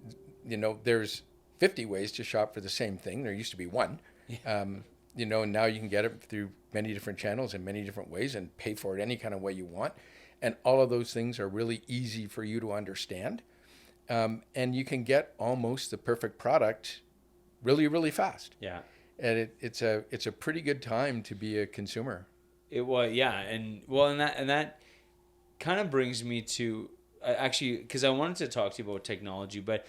there's 50 ways to shop for the same thing. There used to be one. Yeah. And now you can get it through many different channels in many different ways and pay for it any kind of way you want. And all of those things are really easy for you to understand. And you can get almost the perfect product really, really fast. Yeah. And it's a pretty good time to be a consumer. It was, yeah. And that kind of brings me to, actually, because I wanted to talk to you about technology, but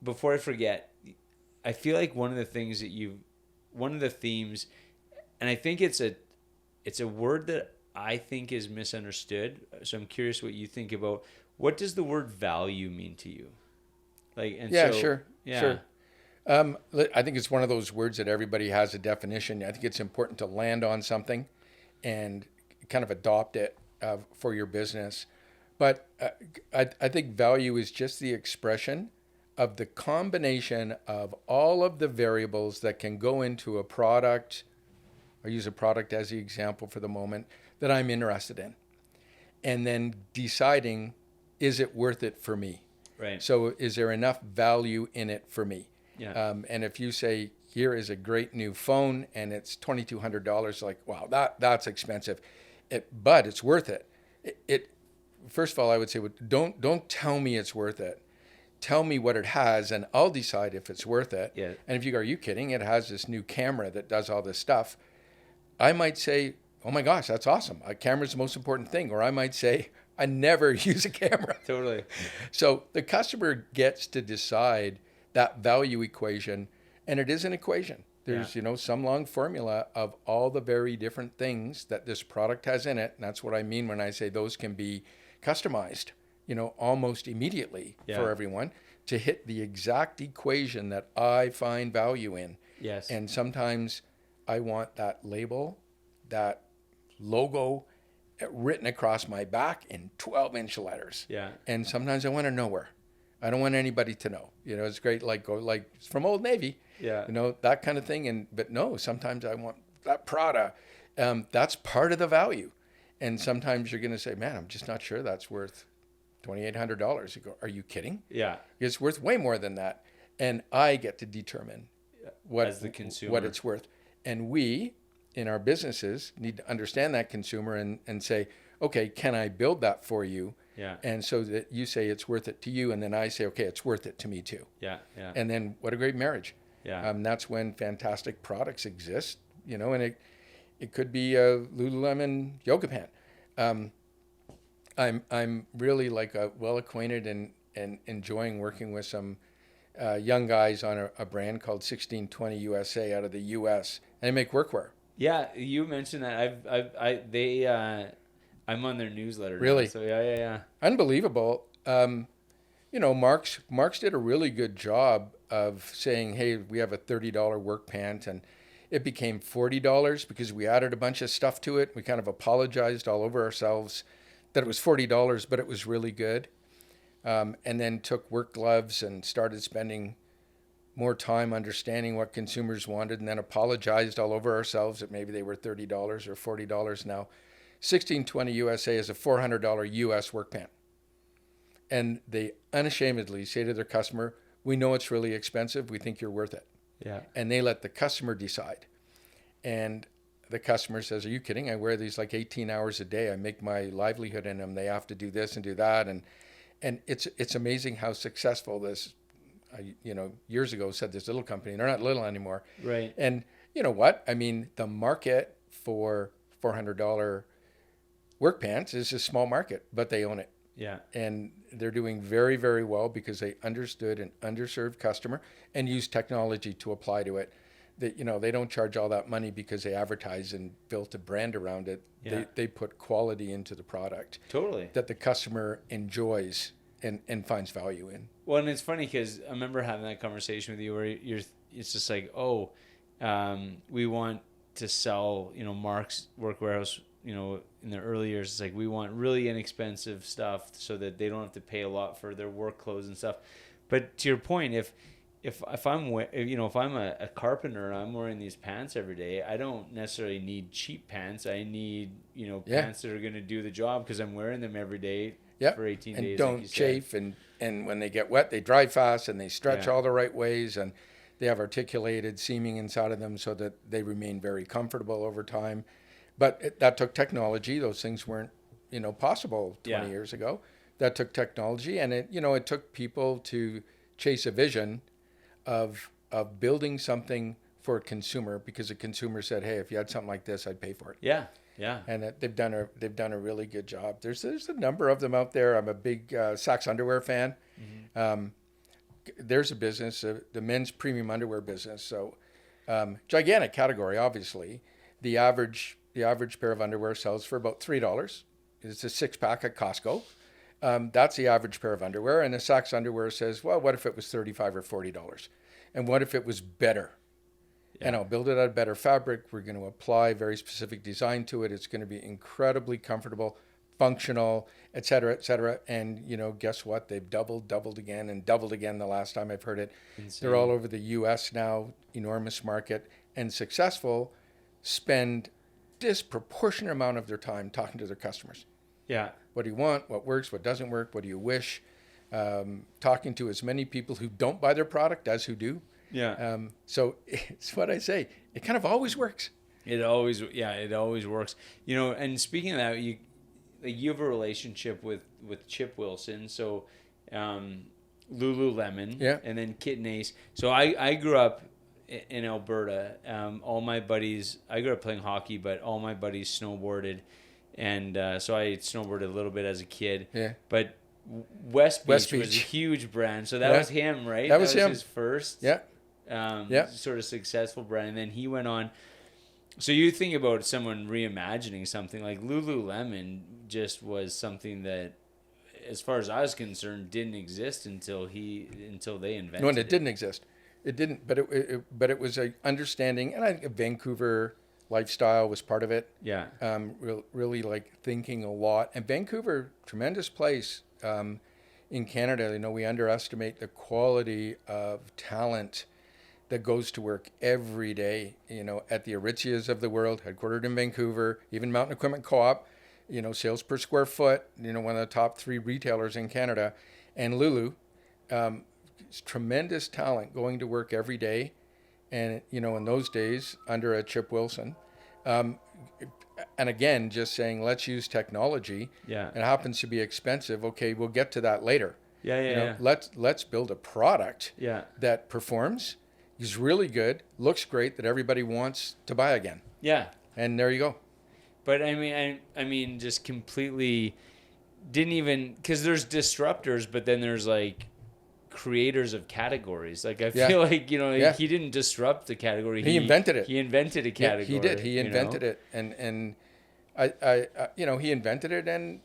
before I forget, I feel like one of the themes, and I think it's a word that I think is misunderstood. So I'm curious what you think about, what does the word value mean to you? Sure. I think it's one of those words that everybody has a definition. I think it's important to land on something and kind of adopt it for your business. But I think value is just the expression of the combination of all of the variables that can go into a product. I'll use a product as the example for the moment that I'm interested in. And then deciding, is it worth it for me? Right. So is there enough value in it for me? Yeah. And if you say, here is a great new phone and it's $2,200, like, wow, that's expensive. But it's worth it. First of all, I would say, don't tell me it's worth it. Tell me what it has and I'll decide if it's worth it. Yeah. And if you go, are you kidding? It has this new camera that does all this stuff. I might say, oh my gosh, that's awesome. A camera's the most important thing. Or I might say, I never use a camera. Totally. So the customer gets to decide that value equation, and it is an equation. There's, some long formula of all the very different things that this product has in it. And that's what I mean when I say those can be customized, almost immediately for everyone to hit the exact equation that I find value in. Yes. And sometimes I want that label, that logo written across my back in 12-inch letters. Yeah. And sometimes I want to know where. I don't want anybody to know. It's great, like it's from Old Navy. Yeah. That kind of thing. But no, sometimes I want that Prada. That's part of the value. And sometimes you're going to say, man, I'm just not sure that's worth $2,800. You go, are you kidding? Yeah. It's worth way more than that. And I get to determine as the consumer, what it's worth. And we, in our businesses, need to understand that consumer and say, okay, can I build that for you? Yeah. And so that you say it's worth it to you, and then I say, okay, it's worth it to me too. Yeah. Yeah. And then what a great marriage. Yeah. That's when fantastic products exist, and it could be a Lululemon yoga pant. I'm really well acquainted and enjoying working with some young guys on a brand called 1620 USA out of the US, and they make workwear. Yeah, you mentioned that. I'm on their newsletter now, really? So yeah. Unbelievable. Marks did a really good job of saying, hey, we have a $30 work pant, and it became $40 because we added a bunch of stuff to it. We kind of apologized all over ourselves that it was $40, but it was really good. And then took work gloves and started spending more time understanding what consumers wanted, and then apologized all over ourselves that maybe they were $30 or $40 now. 1620 USA is a $400 US work pant. And they unashamedly say to their customer, we know it's really expensive. We think you're worth it. Yeah. And they let the customer decide. And the customer says, are you kidding? I wear these 18 hours a day. I make my livelihood in them. They have to do this and do that. And it's amazing how successful this, years ago said this little company, they're not little anymore. Right. And you know what? I mean, the market for $400 work pants is a small market, but they own it. Yeah. And they're doing very, very well because they understood an underserved customer and used technology to apply to it. they don't charge all that money because they advertise and built a brand around it. Yeah. They put quality into the product Totally. that the customer enjoys and finds value in. Well, and it's funny because I remember having that conversation with you where it's just like, we want to sell, Marks Work Wearhouse, in the early years, it's like we want really inexpensive stuff so that they don't have to pay a lot for their work clothes and stuff. But to your point, if I'm a carpenter and I'm wearing these pants every day, I don't necessarily need cheap pants. I need pants that are going to do the job because I'm wearing them every day for 18 and days. Don't like chafe, and when they get wet, they dry fast and they stretch all the right ways, and they have articulated seaming inside of them so that they remain very comfortable over time. But that took technology. Those things weren't possible 20 years ago. That took technology, and it took people to chase a vision of building something for a consumer, because a consumer said, "Hey, if you had something like this, I'd pay for it." Yeah, yeah. And they've done a really good job. There's a number of them out there. I'm a big Saxx underwear fan. Mm-hmm. There's a business, the men's premium underwear business. So gigantic category, obviously. The average pair of underwear sells for about $3. It's a 6-pack at Costco. That's the average pair of underwear. And the Saxx underwear says, well, what if it was $35 or $40? And what if it was better? Yeah. And I'll build it out of better fabric. We're going to apply very specific design to it. It's going to be incredibly comfortable, functional, et cetera, et cetera. And, guess what? They've doubled again, and doubled again the last time I've heard it. Insane. They're all over the U.S. now, enormous market, and successful, spend disproportionate amount of their time talking to their customers. Yeah. What do you want? What works? What doesn't work? What do you wish? Talking to as many people who don't buy their product as who do. Yeah. So it's what I say. It kind of always works. It always works. And speaking of that, you have a relationship with Chip Wilson. So, Lululemon, and then Kit and Ace. So I grew up in Alberta. All my buddies, I grew up playing hockey, but all my buddies snowboarded. And so I snowboarded a little bit as a kid. Yeah. But West Beach was a huge brand. So that was him, right? That was him. His first sort of successful brand. And then he went on. So you think about someone reimagining something like Lululemon just was something that, as far as I was concerned, didn't exist until they invented it. No, and it didn't exist. It didn't, but it was a understanding, and I think a Vancouver lifestyle was part of it. Yeah. Really like thinking a lot. And Vancouver, tremendous place in Canada. We underestimate the quality of talent that goes to work every day, at the Aritzias of the world, headquartered in Vancouver, even Mountain Equipment Co-op, sales per square foot, one of the top 3 retailers in Canada. And Lulu, tremendous talent going to work every day. And, in those days, under a Chip Wilson, and again, just saying, let's use technology. Yeah. It happens to be expensive. Okay, we'll get to that later. Yeah. Let's build a product that performs, is really good, looks great, that everybody wants to buy again. Yeah. And there you go. But I mean, just completely didn't even, because there's disruptors, but then there's like creators of categories. Like I feel like he didn't disrupt the category. He invented it. He invented a category. He did. He invented it, and I he invented it, and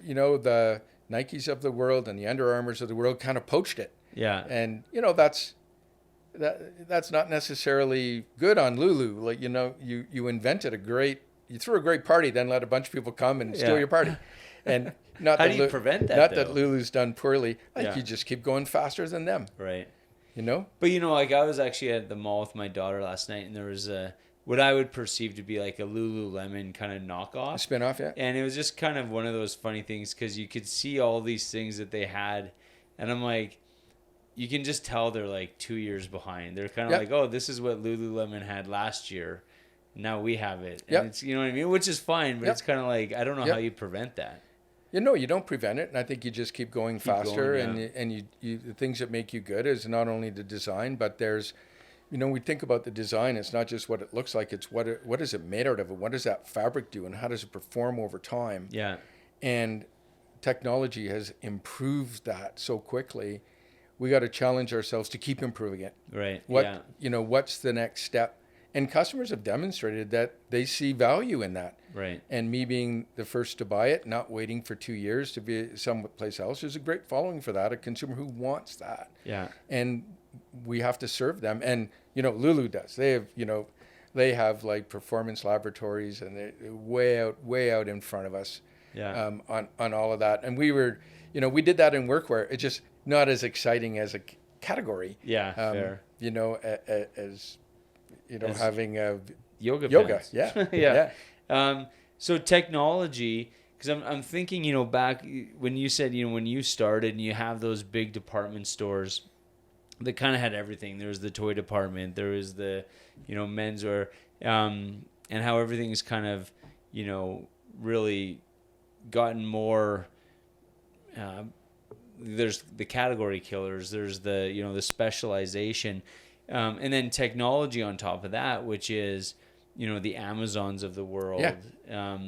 the Nikes of the world and the Under Armours of the world kind of poached it. Yeah. And that's not necessarily good on Lulu. Like you invented you threw a great party, then let a bunch of people come and steal your party, and. How do you prevent that? Not that Lulu's done poorly. You just keep going faster than them. Right. But like I was actually at the mall with my daughter last night, and there was what I would perceive to be like a Lululemon kind of knockoff. A spin-off, yeah. And it was just kind of one of those funny things because you could see all these things that they had, and I'm like, you can just tell they're like 2 years behind. They're kind of like, oh, this is what Lululemon had last year. Now we have it. And it's, you know what I mean? Which is fine, but it's kind of like, I don't know how you prevent that. You don't prevent it, and I think you just keep going faster. And you the things that make you good is not only the design, but there's, we think about the design. It's not just what it looks like; it's what is it made out of, and what does that fabric do, and how does it perform over time. Yeah. And technology has improved that so quickly, we got to challenge ourselves to keep improving it. Right. What's the next step? And customers have demonstrated that they see value in that. Right. And me being the first to buy it, not waiting for 2 years to be someplace else, there's a great following for that, a consumer who wants that. Yeah. And we have to serve them. And, Lulu does. They have like performance laboratories, and they're way out in front of us. Yeah. On all of that. And we were, we did that in workwear. It's just not as exciting as a category. Yeah, fair. As having a yoga. Pants. Yeah. So technology, because I'm thinking, back when you said, when you started and you have those big department stores that kind of had everything. There was the toy department, there was the, menswear, and how everything's kind of, really gotten more, there's the category killers, there's the, the specialization, and then technology on top of that, which is, the Amazons of the world. Yeah.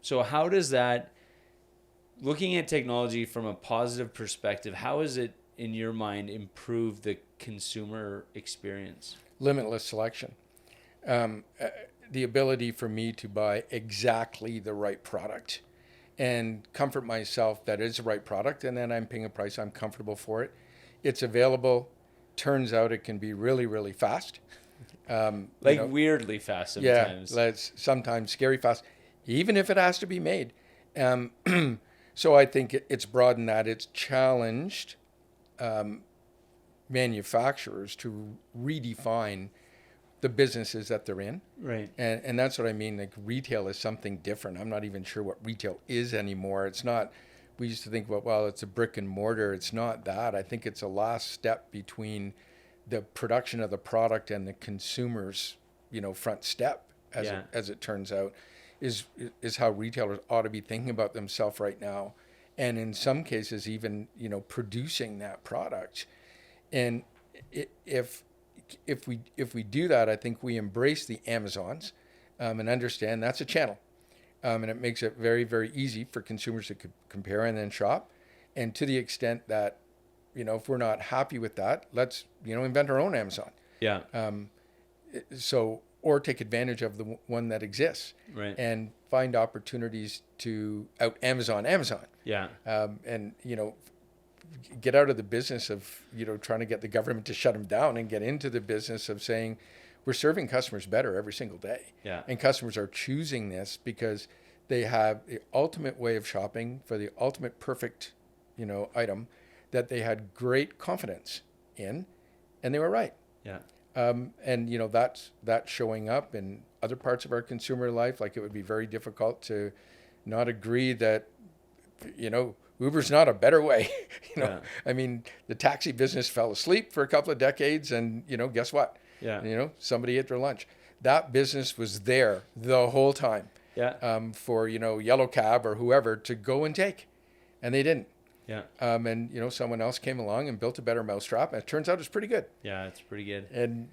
So how does that, looking at technology from a positive perspective, how is it, in your mind, improve the consumer experience? Limitless selection. The ability for me to buy exactly the right product and comfort myself that it's the right product, and then I'm paying a price I'm comfortable for it. It's available. Turns out it can be really, really fast. Weirdly fast sometimes. Yeah, sometimes scary fast, even if it has to be made. So I think it's broadened that. It's challenged manufacturers to redefine the businesses that they're in. Right. And that's what I mean. Like, retail is something different. I'm not even sure what retail is anymore. It's not, we used to think about, well, it's a brick and mortar. It's not that. I think it's a last step between the production of the product and the consumer's, front step, as it turns out, is how retailers ought to be thinking about themselves right now. And in some cases, even, producing that product. And if we do that, I think we embrace the Amazons and understand that's a channel. And it makes it very, very easy for consumers to compare and then shop. And to the extent that, if we're not happy with that, let's, invent our own Amazon. Yeah. Or take advantage of the one that exists. Right. And find opportunities to out Amazon. Yeah. And, get out of the business of, trying to get the government to shut them down, and get into the business of saying, we're serving customers better every single day. Yeah. And customers are choosing this because they have the ultimate way of shopping for the ultimate perfect, item that they had great confidence in, and they were right. Yeah. And that's showing up in other parts of our consumer life. Like, it would be very difficult to not agree that, Uber's not a better way. Yeah. I mean, the taxi business fell asleep for a couple of decades, and guess what? Yeah. Somebody ate their lunch. That business was there the whole time. Yeah. For Yellow Cab or whoever to go and take, and they didn't. Yeah. And someone else came along and built a better mousetrap, and it turns out it's pretty good. Yeah, it's pretty good. And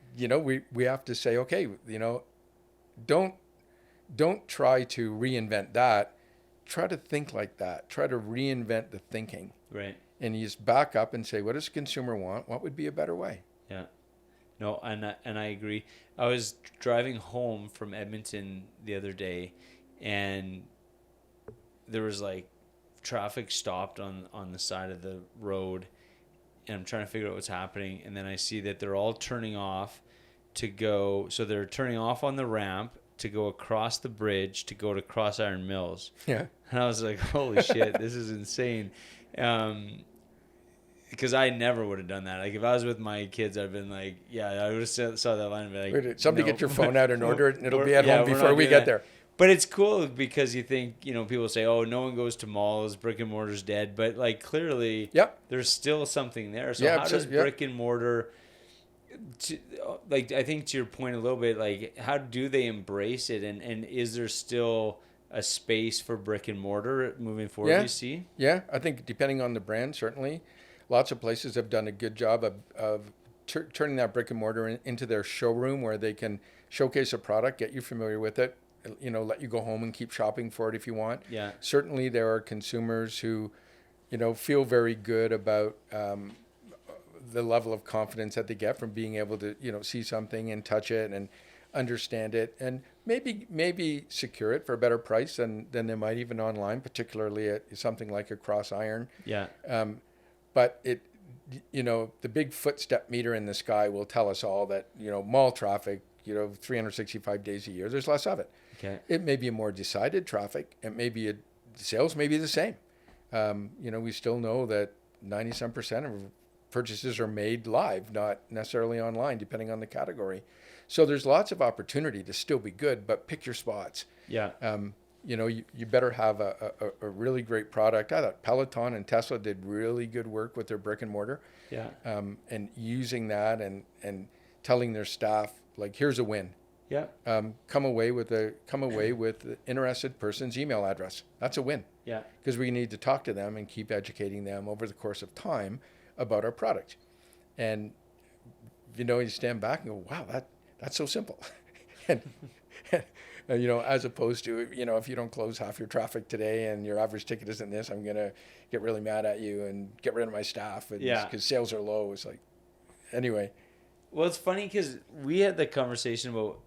we have to say, okay, don't try to reinvent that. Try to think like that. Try to reinvent the thinking. Right. And you just back up and say, what does the consumer want? What would be a better way? Yeah. No, and I agree. I was driving home from Edmonton the other day, and there was like traffic stopped on the side of the road, and I'm trying to figure out what's happening, and then I see that they're all turning off to go, so they're turning off on the ramp to go across the bridge to go to Cross Iron Mills. Yeah. And I was like, holy shit, this is insane. Because I never would have done that. Like, if I was with my kids, I'd been like, yeah, I would have saw that line and be like, somebody no. get your phone out and order it, and it'll be at home before we get there. But it's cool because you think, people say, oh, no one goes to malls, brick and mortar's dead. But like, clearly, there's still something there. So how does brick and mortar, I think to your point a little bit, like, how do they embrace it? And is there still a space for brick and mortar moving forward, you see? Yeah, I think depending on the brand, certainly. Lots of places have done a good job of turning that brick and mortar into their showroom, where they can showcase a product, get you familiar with it, let you go home and keep shopping for it if you want. Yeah. Certainly there are consumers who, feel very good about the level of confidence that they get from being able to, see something and touch it and understand it, and maybe secure it for a better price than they might even online, particularly at something like a cross iron. Yeah. But the big footstep meter in the sky will tell us all that, mall traffic, 365 days a year, there's less of it. Okay. It may be a more decided traffic. It may be sales may be the same. We still know that 97% of purchases are made live, not necessarily online, depending on the category. So there's lots of opportunity to still be good, but pick your spots. Yeah. You better have a really great product. I thought Peloton and Tesla did really good work with their brick and mortar. Yeah. And using that and telling their staff, like, here's a win. Yeah. Come away with the interested person's email address. That's a win. Yeah. Because we need to talk to them and keep educating them over the course of time about our product. And you stand back and go, wow, that's so simple. and as opposed to, if you don't close half your traffic today and your average ticket isn't this, I'm going to get really mad at you and get rid of my staff because sales are low. It's like, anyway. Well, it's funny because we had the conversation about,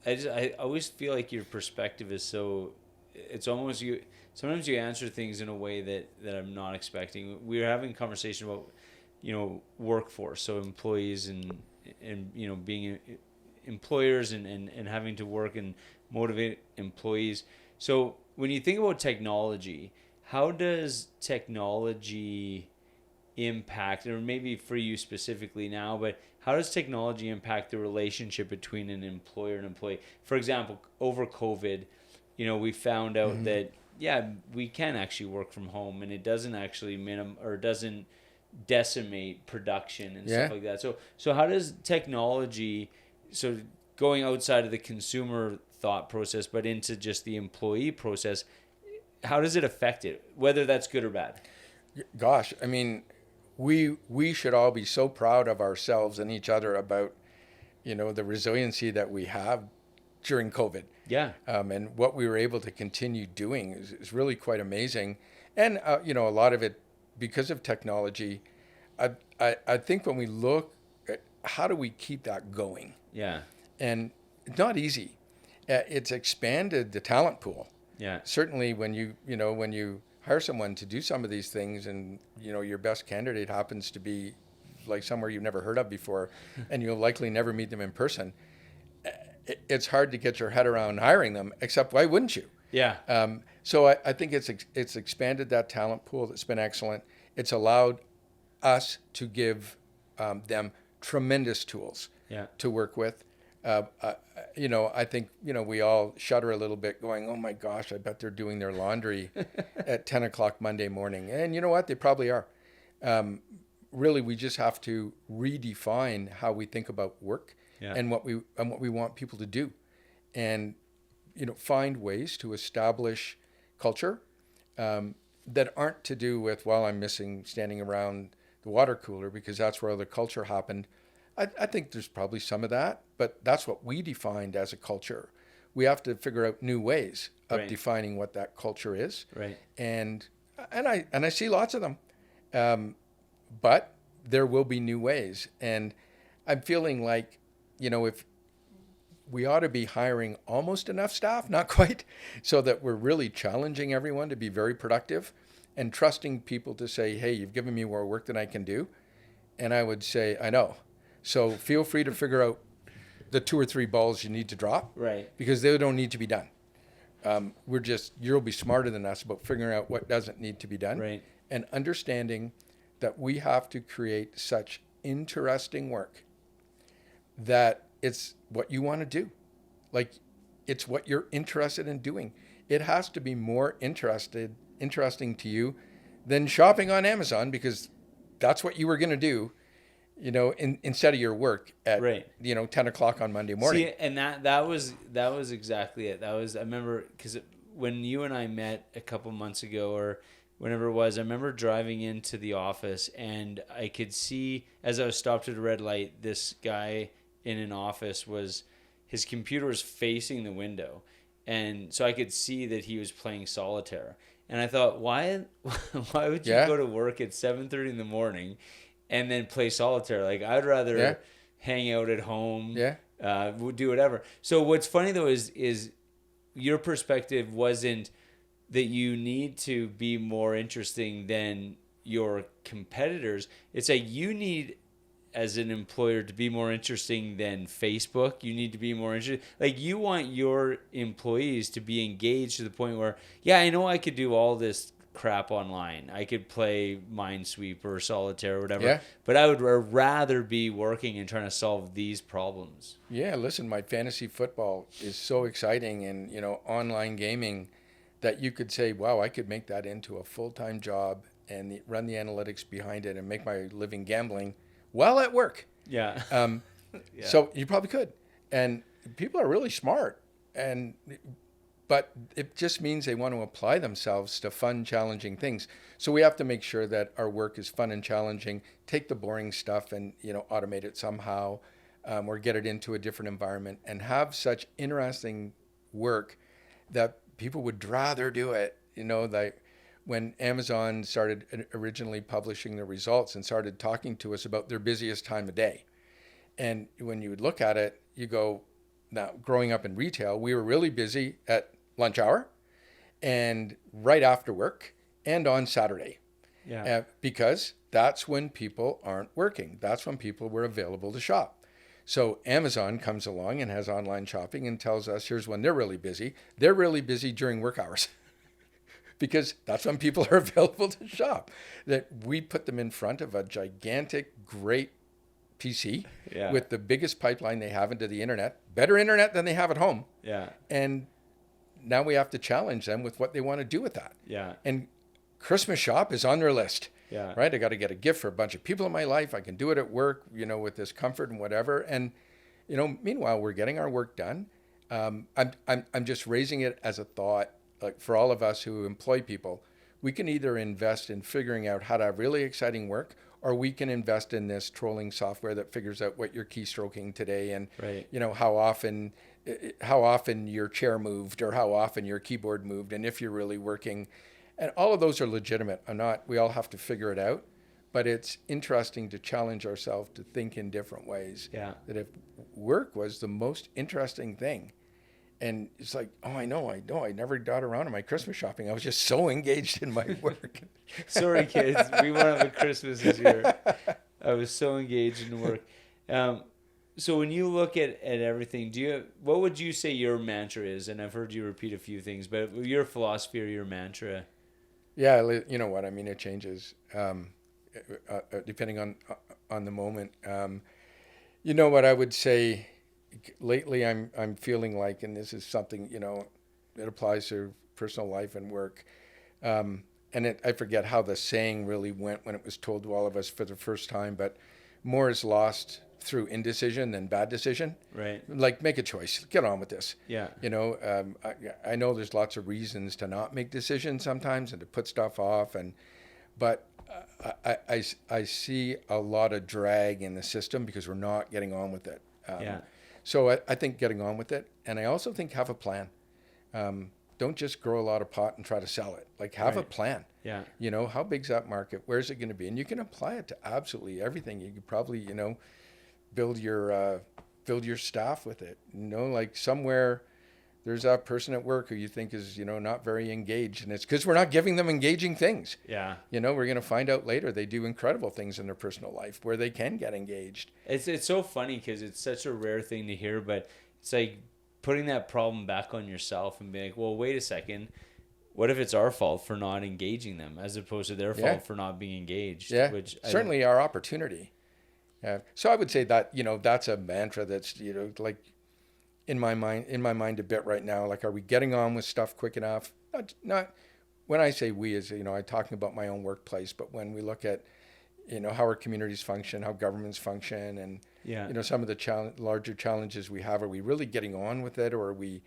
I always feel like your perspective is so, it's almost sometimes you answer things in a way that I'm not expecting. We were having a conversation about, workforce, so employees and being employers and having to work and motivate employees. So when you think about technology, how does technology impact, or maybe for you specifically now, but how does technology impact the relationship between an employer and employee? For example, over COVID, we found out that, we can actually work from home, and it doesn't actually doesn't decimate production and stuff like that. So how does technology, so going outside of the consumer thought process, but into just the employee process, how does it affect it, whether that's good or bad? Gosh, I mean, we should all be so proud of ourselves and each other about, the resiliency that we have during COVID. Yeah. And what we were able to continue doing is really quite amazing. And, a lot of it because of technology. I think when we look at how do we keep that going? Yeah. And it's not easy. It's expanded the talent pool. Yeah. Certainly when you hire someone to do some of these things and, your best candidate happens to be like somewhere you've never heard of before and you'll likely never meet them in person, it's hard to get your head around hiring them, except why wouldn't you? Yeah. So I think it's expanded that talent pool. That's been excellent. It's allowed us to give them tremendous tools to work with. I think, we all shudder a little bit going, oh my gosh, I bet they're doing their laundry at 10 o'clock Monday morning. And you know what? They probably are. Really, we just have to redefine how we think about work and what we want people to do. And, find ways to establish culture that aren't to do with, well, I'm missing standing around the water cooler because that's where the culture happened. I think there's probably some of that, but that's what we defined as a culture. We have to figure out new ways of defining what that culture is. Right. And I see lots of them, but there will be new ways. And I'm feeling like, if we ought to be hiring almost enough staff, not quite, so that we're really challenging everyone to be very productive and trusting people to say, hey, you've given me more work than I can do. And I would say, I know. So feel free to figure out the 2 or 3 balls you need to drop. Right. Because they don't need to be done. You'll be smarter than us about figuring out what doesn't need to be done. Right. And understanding that we have to create such interesting work that it's what you want to do. Like, it's what you're interested in doing. It has to be more interesting to you than shopping on Amazon, because that's what you were going to do, instead of your work at 10 o'clock on Monday morning. See, and that was exactly it. I remember, because when you and I met a couple months ago or whenever it was, I remember driving into the office and I could see, as I was stopped at a red light, this guy in an office his computer was facing the window. And so I could see that he was playing solitaire. And I thought, why would you go to work at 7:30 in the morning and then play solitaire. Like I'd rather Yeah. hang out at home, Yeah. do whatever. So what's funny though is your perspective wasn't that you need to be more interesting than your competitors. It's like you need, as an employer, to be more interesting than Facebook. You need to be more interesting. Like you want your employees to be engaged to the point where, yeah, I know I could do all this crap online. I could play Minesweeper or Solitaire or whatever. Yeah. But I would rather be working and trying to solve these problems. Yeah, listen, my fantasy football is so exciting, and online gaming, that you could say, wow, I could make that into a full-time job and run the analytics behind it and make my living gambling while at work. Yeah. Yeah. So you probably could. And people are really smart, but it just means they want to apply themselves to fun, challenging things. So we have to make sure that our work is fun and challenging, take the boring stuff and, automate it somehow, or get it into a different environment, and have such interesting work that people would rather do it. Like when Amazon started originally publishing the results and started talking to us about their busiest time of day. And when you would look at it, you go, now growing up in retail, we were really busy at lunch hour and right after work and on Saturday. Yeah. Because that's when people aren't working. That's when people were available to shop. So Amazon comes along and has online shopping and tells us here's when they're really busy. They're really busy during work hours because that's when people are available to shop. That we put them in front of a gigantic, great PC with the biggest pipeline they have into the internet, better internet than they have at home. Yeah. And now we have to challenge them with what they want to do with that. Yeah. And Christmas shop is on their list. Yeah. Right. I got to get a gift for a bunch of people in my life. I can do it at work, with this comfort and whatever. And, meanwhile, we're getting our work done. I'm just raising it as a thought, like for all of us who employ people, we can either invest in figuring out how to have really exciting work, or we can invest in this trolling software that figures out what you're keystroking today and, right. How often your chair moved or how often your keyboard moved and if you're really working. And all of those are legitimate. We all have to figure it out, but it's interesting to challenge ourselves to think in different ways. Yeah. That if work was the most interesting thing, and it's like, oh, I know. I never got around to my Christmas shopping. I was just so engaged in my work. Sorry, kids. We won't have a Christmas this year. I was so engaged in work. So when you look at everything, what would you say your mantra is? And I've heard you repeat a few things, but your philosophy or your mantra? Yeah, you know what I mean. It changes depending on the moment. What I would say lately, I'm feeling like, and this is something that applies to personal life and work. I forget how the saying really went when it was told to all of us for the first time, but more is lost through indecision than bad decision. Right. Like, make a choice, get on with this. Yeah. I know there's lots of reasons to not make decisions sometimes and to put stuff off, but I see a lot of drag in the system because we're not getting on with it. So I think getting on with it, and I also think have a plan. Don't just grow a lot of pot and try to sell it. Like, have a plan. Yeah. How big's that market? Where's it going to be? And you can apply it to absolutely everything. You could probably, build your staff with it. Like somewhere there's a person at work who you think is, not very engaged, and it's because we're not giving them engaging things. Yeah. We're going to find out later they do incredible things in their personal life where they can get engaged. It's so funny because it's such a rare thing to hear, but it's like putting that problem back on yourself and being like, well, wait a second. What if it's our fault for not engaging them as opposed to their fault for not being engaged? Yeah, which certainly our opportunity. So I would say that, that's a mantra that's, like in my mind a bit right now. Like, are we getting on with stuff quick enough? Not when I say we, as I'm talking about my own workplace, but when we look at, how our communities function, how governments function, and some of the larger challenges we have, are we really getting on with it, or are we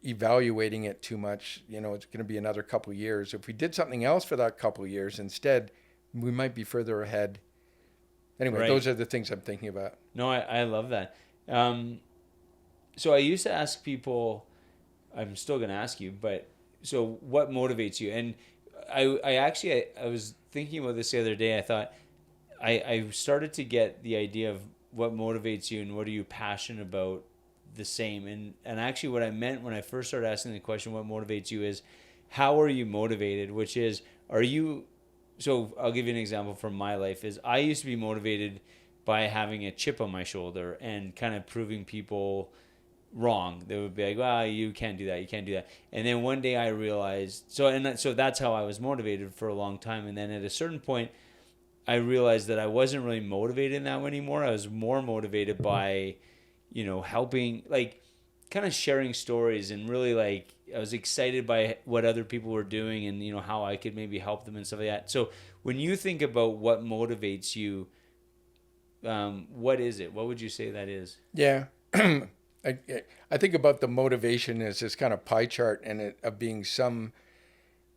evaluating it too much? It's going to be another couple of years. If we did something else for that couple of years instead, we might be further ahead. Anyway, Those are the things I'm thinking about. No, I love that. So I used to ask people, I'm still going to ask you, but so what motivates you? And I was thinking about this the other day. I thought, I started to get the idea of what motivates you and what are you passionate about the same. And actually what I meant when I first started asking the question, what motivates you, is how are you motivated? Which is, are you, so I'll give you an example from my life. Is I used to be motivated by having a chip on my shoulder and kind of proving people wrong. They would be like, well, you can't do that, you can't do that. And then one day I realized, so that's how I was motivated for a long time. And then at a certain point I realized that I wasn't really motivated in that way anymore. I was more motivated by, helping, like, kind of sharing stories, and really, like, I was excited by what other people were doing, and how I could maybe help them and stuff like that. So when you think about what motivates you, what is it? What would you say that is? Yeah. I think about the motivation as this kind of pie chart, and it of being some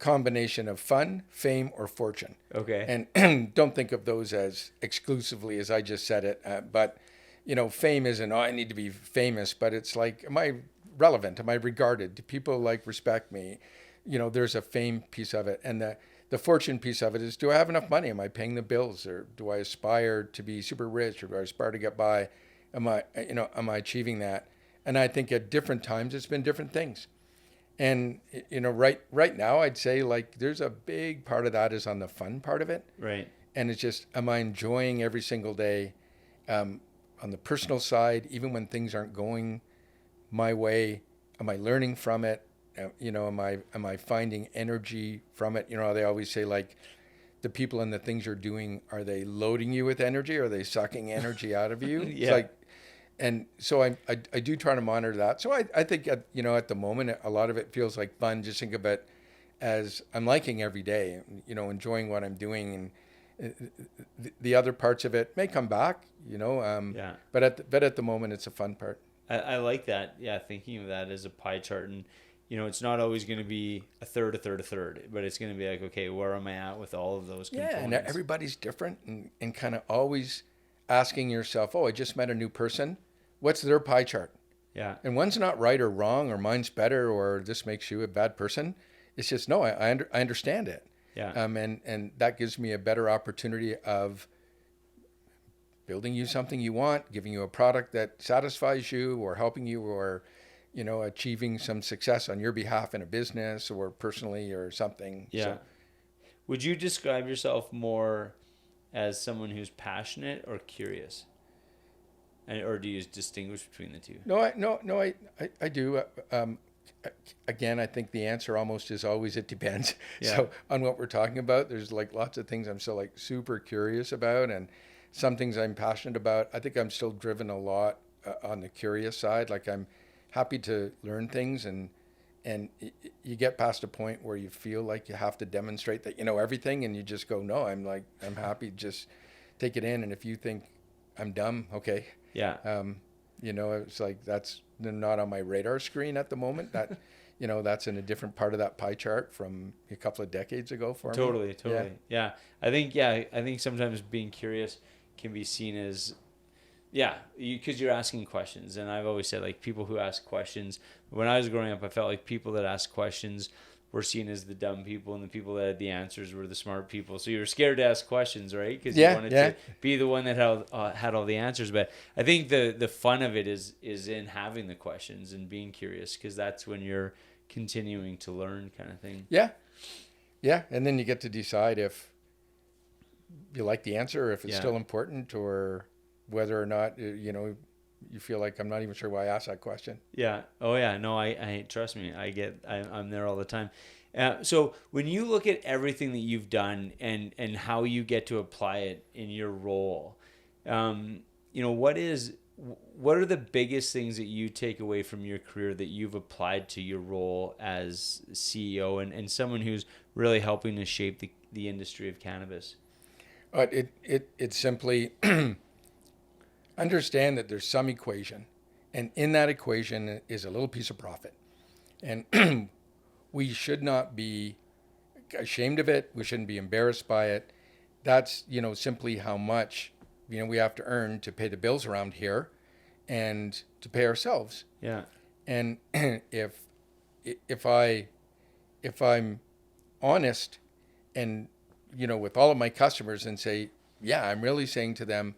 combination of fun, fame, or fortune. Okay. And don't think of those as exclusively as I just said it. But, fame isn't, I need to be famous, but it's like, am I relevant? Am I regarded? Do people respect me? There's a fame piece of it. And the fortune piece of it is, do I have enough money? Am I paying the bills? Or do I aspire to be super rich? Or do I aspire to get by? Am I achieving that? And I think at different times it's been different things. And right now I'd say there's a big part of that is on the fun part of it. Right. And it's just, am I enjoying every single day? On the personal side, even when things aren't going my way, am I learning from it? Am I finding energy from it? They always say, the people and the things you're doing, are they loading you with energy, or are they sucking energy out of you? Yeah. It's and so I do try to monitor that. So I think at the moment, a lot of it feels like fun. Just think of it as I'm liking every day, enjoying what I'm doing, and the other parts of it may come back, Yeah. But at the moment, it's a fun part. I like that. Yeah. Thinking of that as a pie chart, and it's not always going to be a third, but it's going to be like, okay, where am I at with all of those components? Yeah, and everybody's different, and kind of always asking yourself, I just met a new person. What's their pie chart? Yeah. And one's not right or wrong, or mine's better, or this makes you a bad person. It's just, no, I understand it. Yeah. And that gives me a better opportunity of building you something you want, giving you a product that satisfies you, or helping you, or, achieving some success on your behalf in a business or personally or something. Yeah. So, would you describe yourself more as someone who's passionate or curious? Or do you distinguish between the two? No, I do. Again, I think the answer almost is always it depends. Yeah. So on what we're talking about, there's lots of things I'm still super curious about, and some things I'm passionate about. I think I'm still driven a lot on the curious side. I'm happy to learn things, and you get past a point where you feel like you have to demonstrate that you know everything, and you just go, no, I'm happy, just take it in. And if you think I'm dumb, okay. Yeah. It's that's not on my radar screen at the moment. That, that's in a different part of that pie chart from a couple of decades ago for me. Totally. Yeah. I think sometimes being curious can be seen as, because you're asking questions. And I've always said, people who ask questions, when I was growing up, I felt like people that asked questions were seen as the dumb people, and the people that had the answers were the smart people. So you were scared to ask questions, right? Because you wanted to be the one that had all the answers. But I think the fun of it is in having the questions and being curious, because that's when you're continuing to learn, kind of thing. Yeah. And then you get to decide if you like the answer, or if it's still important, or whether or not you feel like, I'm not even sure why I asked that question. Yeah. Oh yeah. No, I trust me. I'm there all the time. So when you look at everything that you've done and how you get to apply it in your role, what are the biggest things that you take away from your career that you've applied to your role as CEO and someone who's really helping to shape the industry of cannabis? It's simply understand that there's some equation, and in that equation is a little piece of profit, and we should not be ashamed of it. We shouldn't be embarrassed by it. That's simply how much we have to earn to pay the bills around here, and to pay ourselves. Yeah. And if I'm honest, and with all of my customers, and say, I'm really saying to them,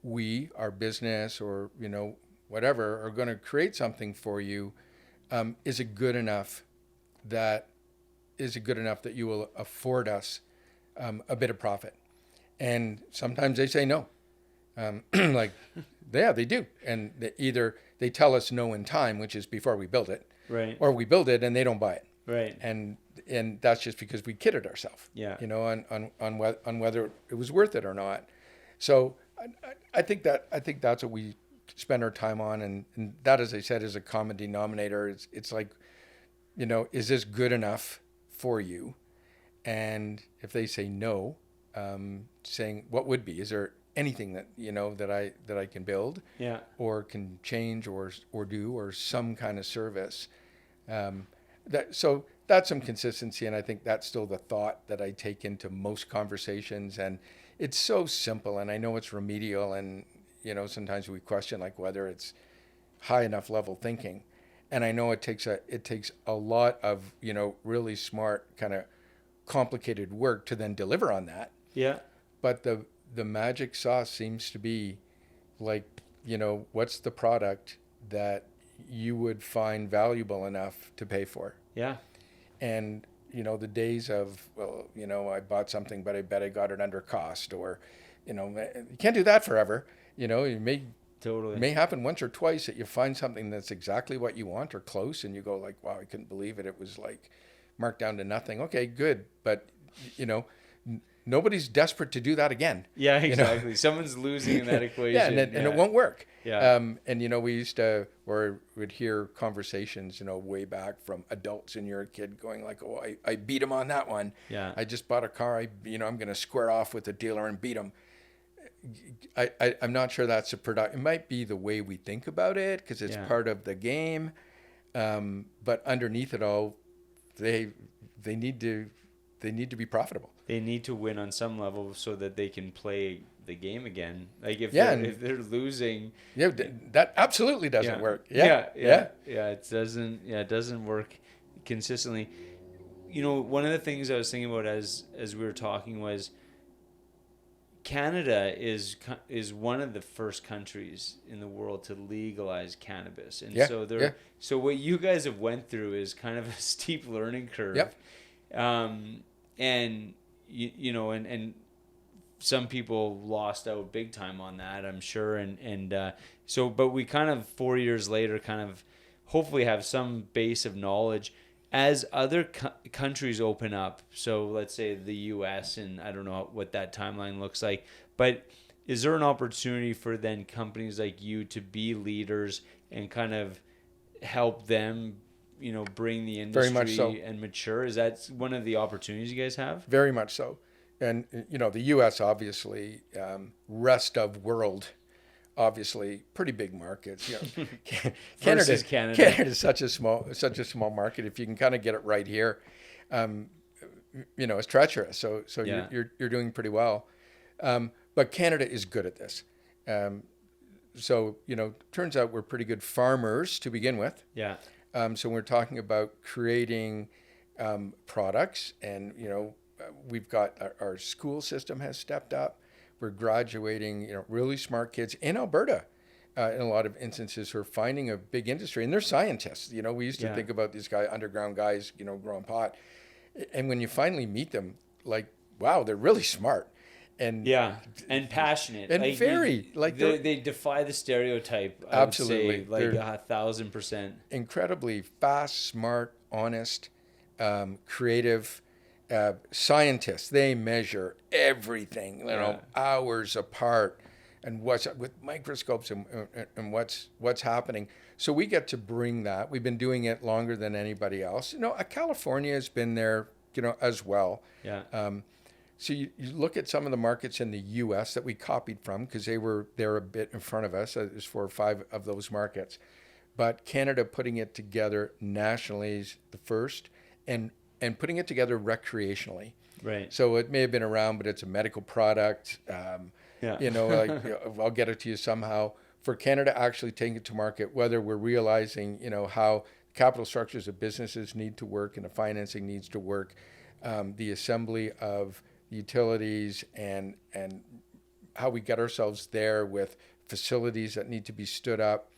we, our business, or, you know, whatever, are going to create something for you. Is it good enough that you will afford us a bit of profit? And sometimes they say no. Like, yeah, they do. And either they tell us no in time, which is before we build it, Right. or we build it and they don't buy it. Right. And that's just because we kidded ourselves. Yeah. You know, on whether it was worth it or not. So I think that's what we spend our time on, and that, as I said, is a common denominator. It's like, you know, is this good enough for you? And if they say no, saying what would be, is there anything that, you know, that I can build, Yeah, or can change, or do, or some kind of service. So that's some consistency, and I think that's still the thought that I take into most conversations. And it's so simple, and I know it's remedial, and, you know, sometimes we question like whether it's high enough level thinking. And I know it takes a lot of, you know, really smart kind of complicated work to then deliver on that. yeah, But the magic sauce seems to be like, you know, what's the product that you would find valuable enough to pay for? yeah, And, you know, the days of, well, you know, I bought something, but I bet I got it under cost, or, you know, you can't do that forever. You know, it totally. may happen once or twice that you find something that's exactly what you want or close, and you go like, wow, I couldn't believe it. It was like marked down to nothing. Okay, good. But, you know, nobody's desperate to do that again. Yeah, exactly. You know? Someone's losing in that equation. Yeah, and it won't work. Yeah. And, you know, we used to, or would hear conversations, you know, way back from adults, and you're a kid going like, oh, I beat him on that one. Yeah. I just bought a car. I'm going to square off with the dealer and beat him. I'm not sure that's a product. It might be the way we think about it because it's part of the game. But underneath it all, they need to be profitable. They need to win on some level so that they can play the game again. Like if they're losing, that absolutely doesn't work. It doesn't work consistently. You know, one of the things I was thinking about as we were talking was Canada is one of the first countries in the world to legalize cannabis, and so what you guys have went through is kind of a steep learning curve. Yep. And you know, and some people lost out big time on that, I'm sure, so but we kind of 4 years later kind of hopefully have some base of knowledge as other countries open up. So let's say the US, and I don't know what that timeline looks like, but is there an opportunity for then companies like you to be leaders and kind of help them, you know, bring the industry Very much so. and mature? Is that one of the opportunities you guys have? Very much so. And, you know, the U.S. obviously, rest of world, obviously pretty big markets. You know, Canada is such a small market. If you can kind of get it right here, you know, it's treacherous. So you're doing pretty well. But Canada is good at this. So, you know, turns out we're pretty good farmers to begin with. Yeah. So we're talking about creating products, and, you know, we've got our school system has stepped up. We're graduating, you know, really smart kids in Alberta, in a lot of instances, who are finding a big industry, and they're scientists. You know, we used to think about these underground guys, you know, growing pot, and when you finally meet them, like, wow, they're really smart. And passionate, and like, they defy the stereotype. I absolutely, would say, like 1,000%. Incredibly fast, smart, honest, creative scientists. They measure everything, you know, hours apart, and what's with microscopes and what's happening. So we get to bring that. We've been doing it longer than anybody else. You know, California has been there, you know, as well. Yeah. So you look at some of the markets in the U.S. that we copied from, because they're a bit in front of us. There's 4 or 5 of those markets, but Canada putting it together nationally is the first, and putting it together recreationally. Right. So it may have been around, but it's a medical product. You know, like, you know, I'll get it to you somehow. For Canada actually taking it to market, whether we're realizing, you know, how capital structures of businesses need to work and the financing needs to work, the assembly of, utilities and how we get ourselves there with facilities that need to be stood up,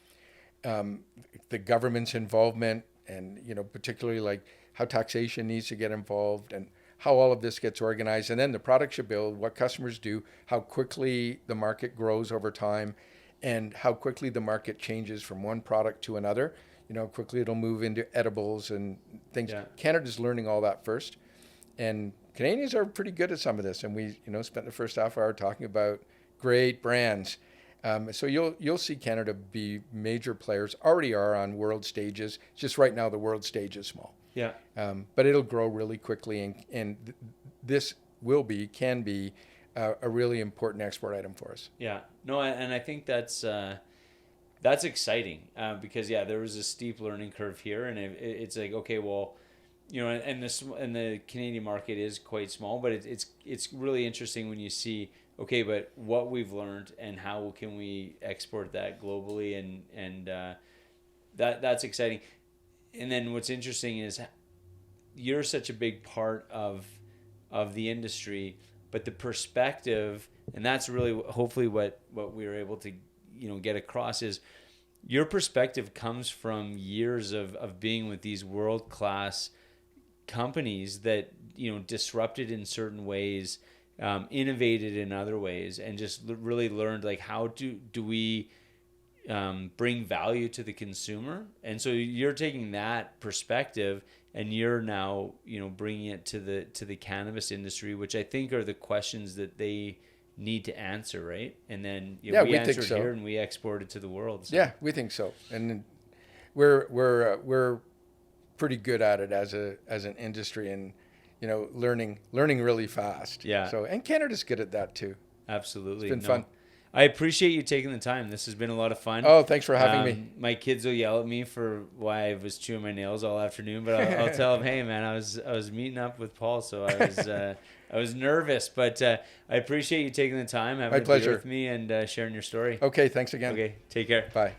the government's involvement, and particularly like how taxation needs to get involved, and how all of this gets organized, and then the products you build, what customers do, how quickly the market grows over time, and how quickly the market changes from one product to another. Quickly it'll move into edibles and things. Yeah. Canada's learning all that first, and Canadians are pretty good at some of this. And we, spent the first half hour talking about great brands. So you'll see Canada be major players. Already are on world stages. Just right now the world stage is small. Yeah. But it'll grow really quickly, and this can be a really important export item for us. Yeah. No, and I think that's exciting because there was a steep learning curve here, and it's like, okay, well, and the Canadian market is quite small, but it's really interesting when you see, okay, but what we've learned and how can we export that globally, and that's exciting. And then what's interesting is you're such a big part of the industry, but the perspective, and that's really hopefully what we were able to get across, is your perspective comes from years of being with these world-class companies that disrupted in certain ways, innovated in other ways, and just really learned like how do we bring value to the consumer. And so you're taking that perspective and you're now bringing it to the cannabis industry, which I think are the questions that they need to answer, right? And then we answer it here and we export it to the world. So. Yeah, we think so, and we're pretty good at it as an industry, and learning really fast. Yeah. So, and Canada's good at that too. Absolutely, it's been fun. I appreciate you taking the time. This has been a lot of fun. Oh, thanks for having me. My kids will yell at me for why I was chewing my nails all afternoon, but I'll tell them, hey man, I was meeting up with Paul, so I was nervous, but I appreciate you taking the time, having a beer with me, and sharing your story. Okay, thanks again. Okay, take care. Bye.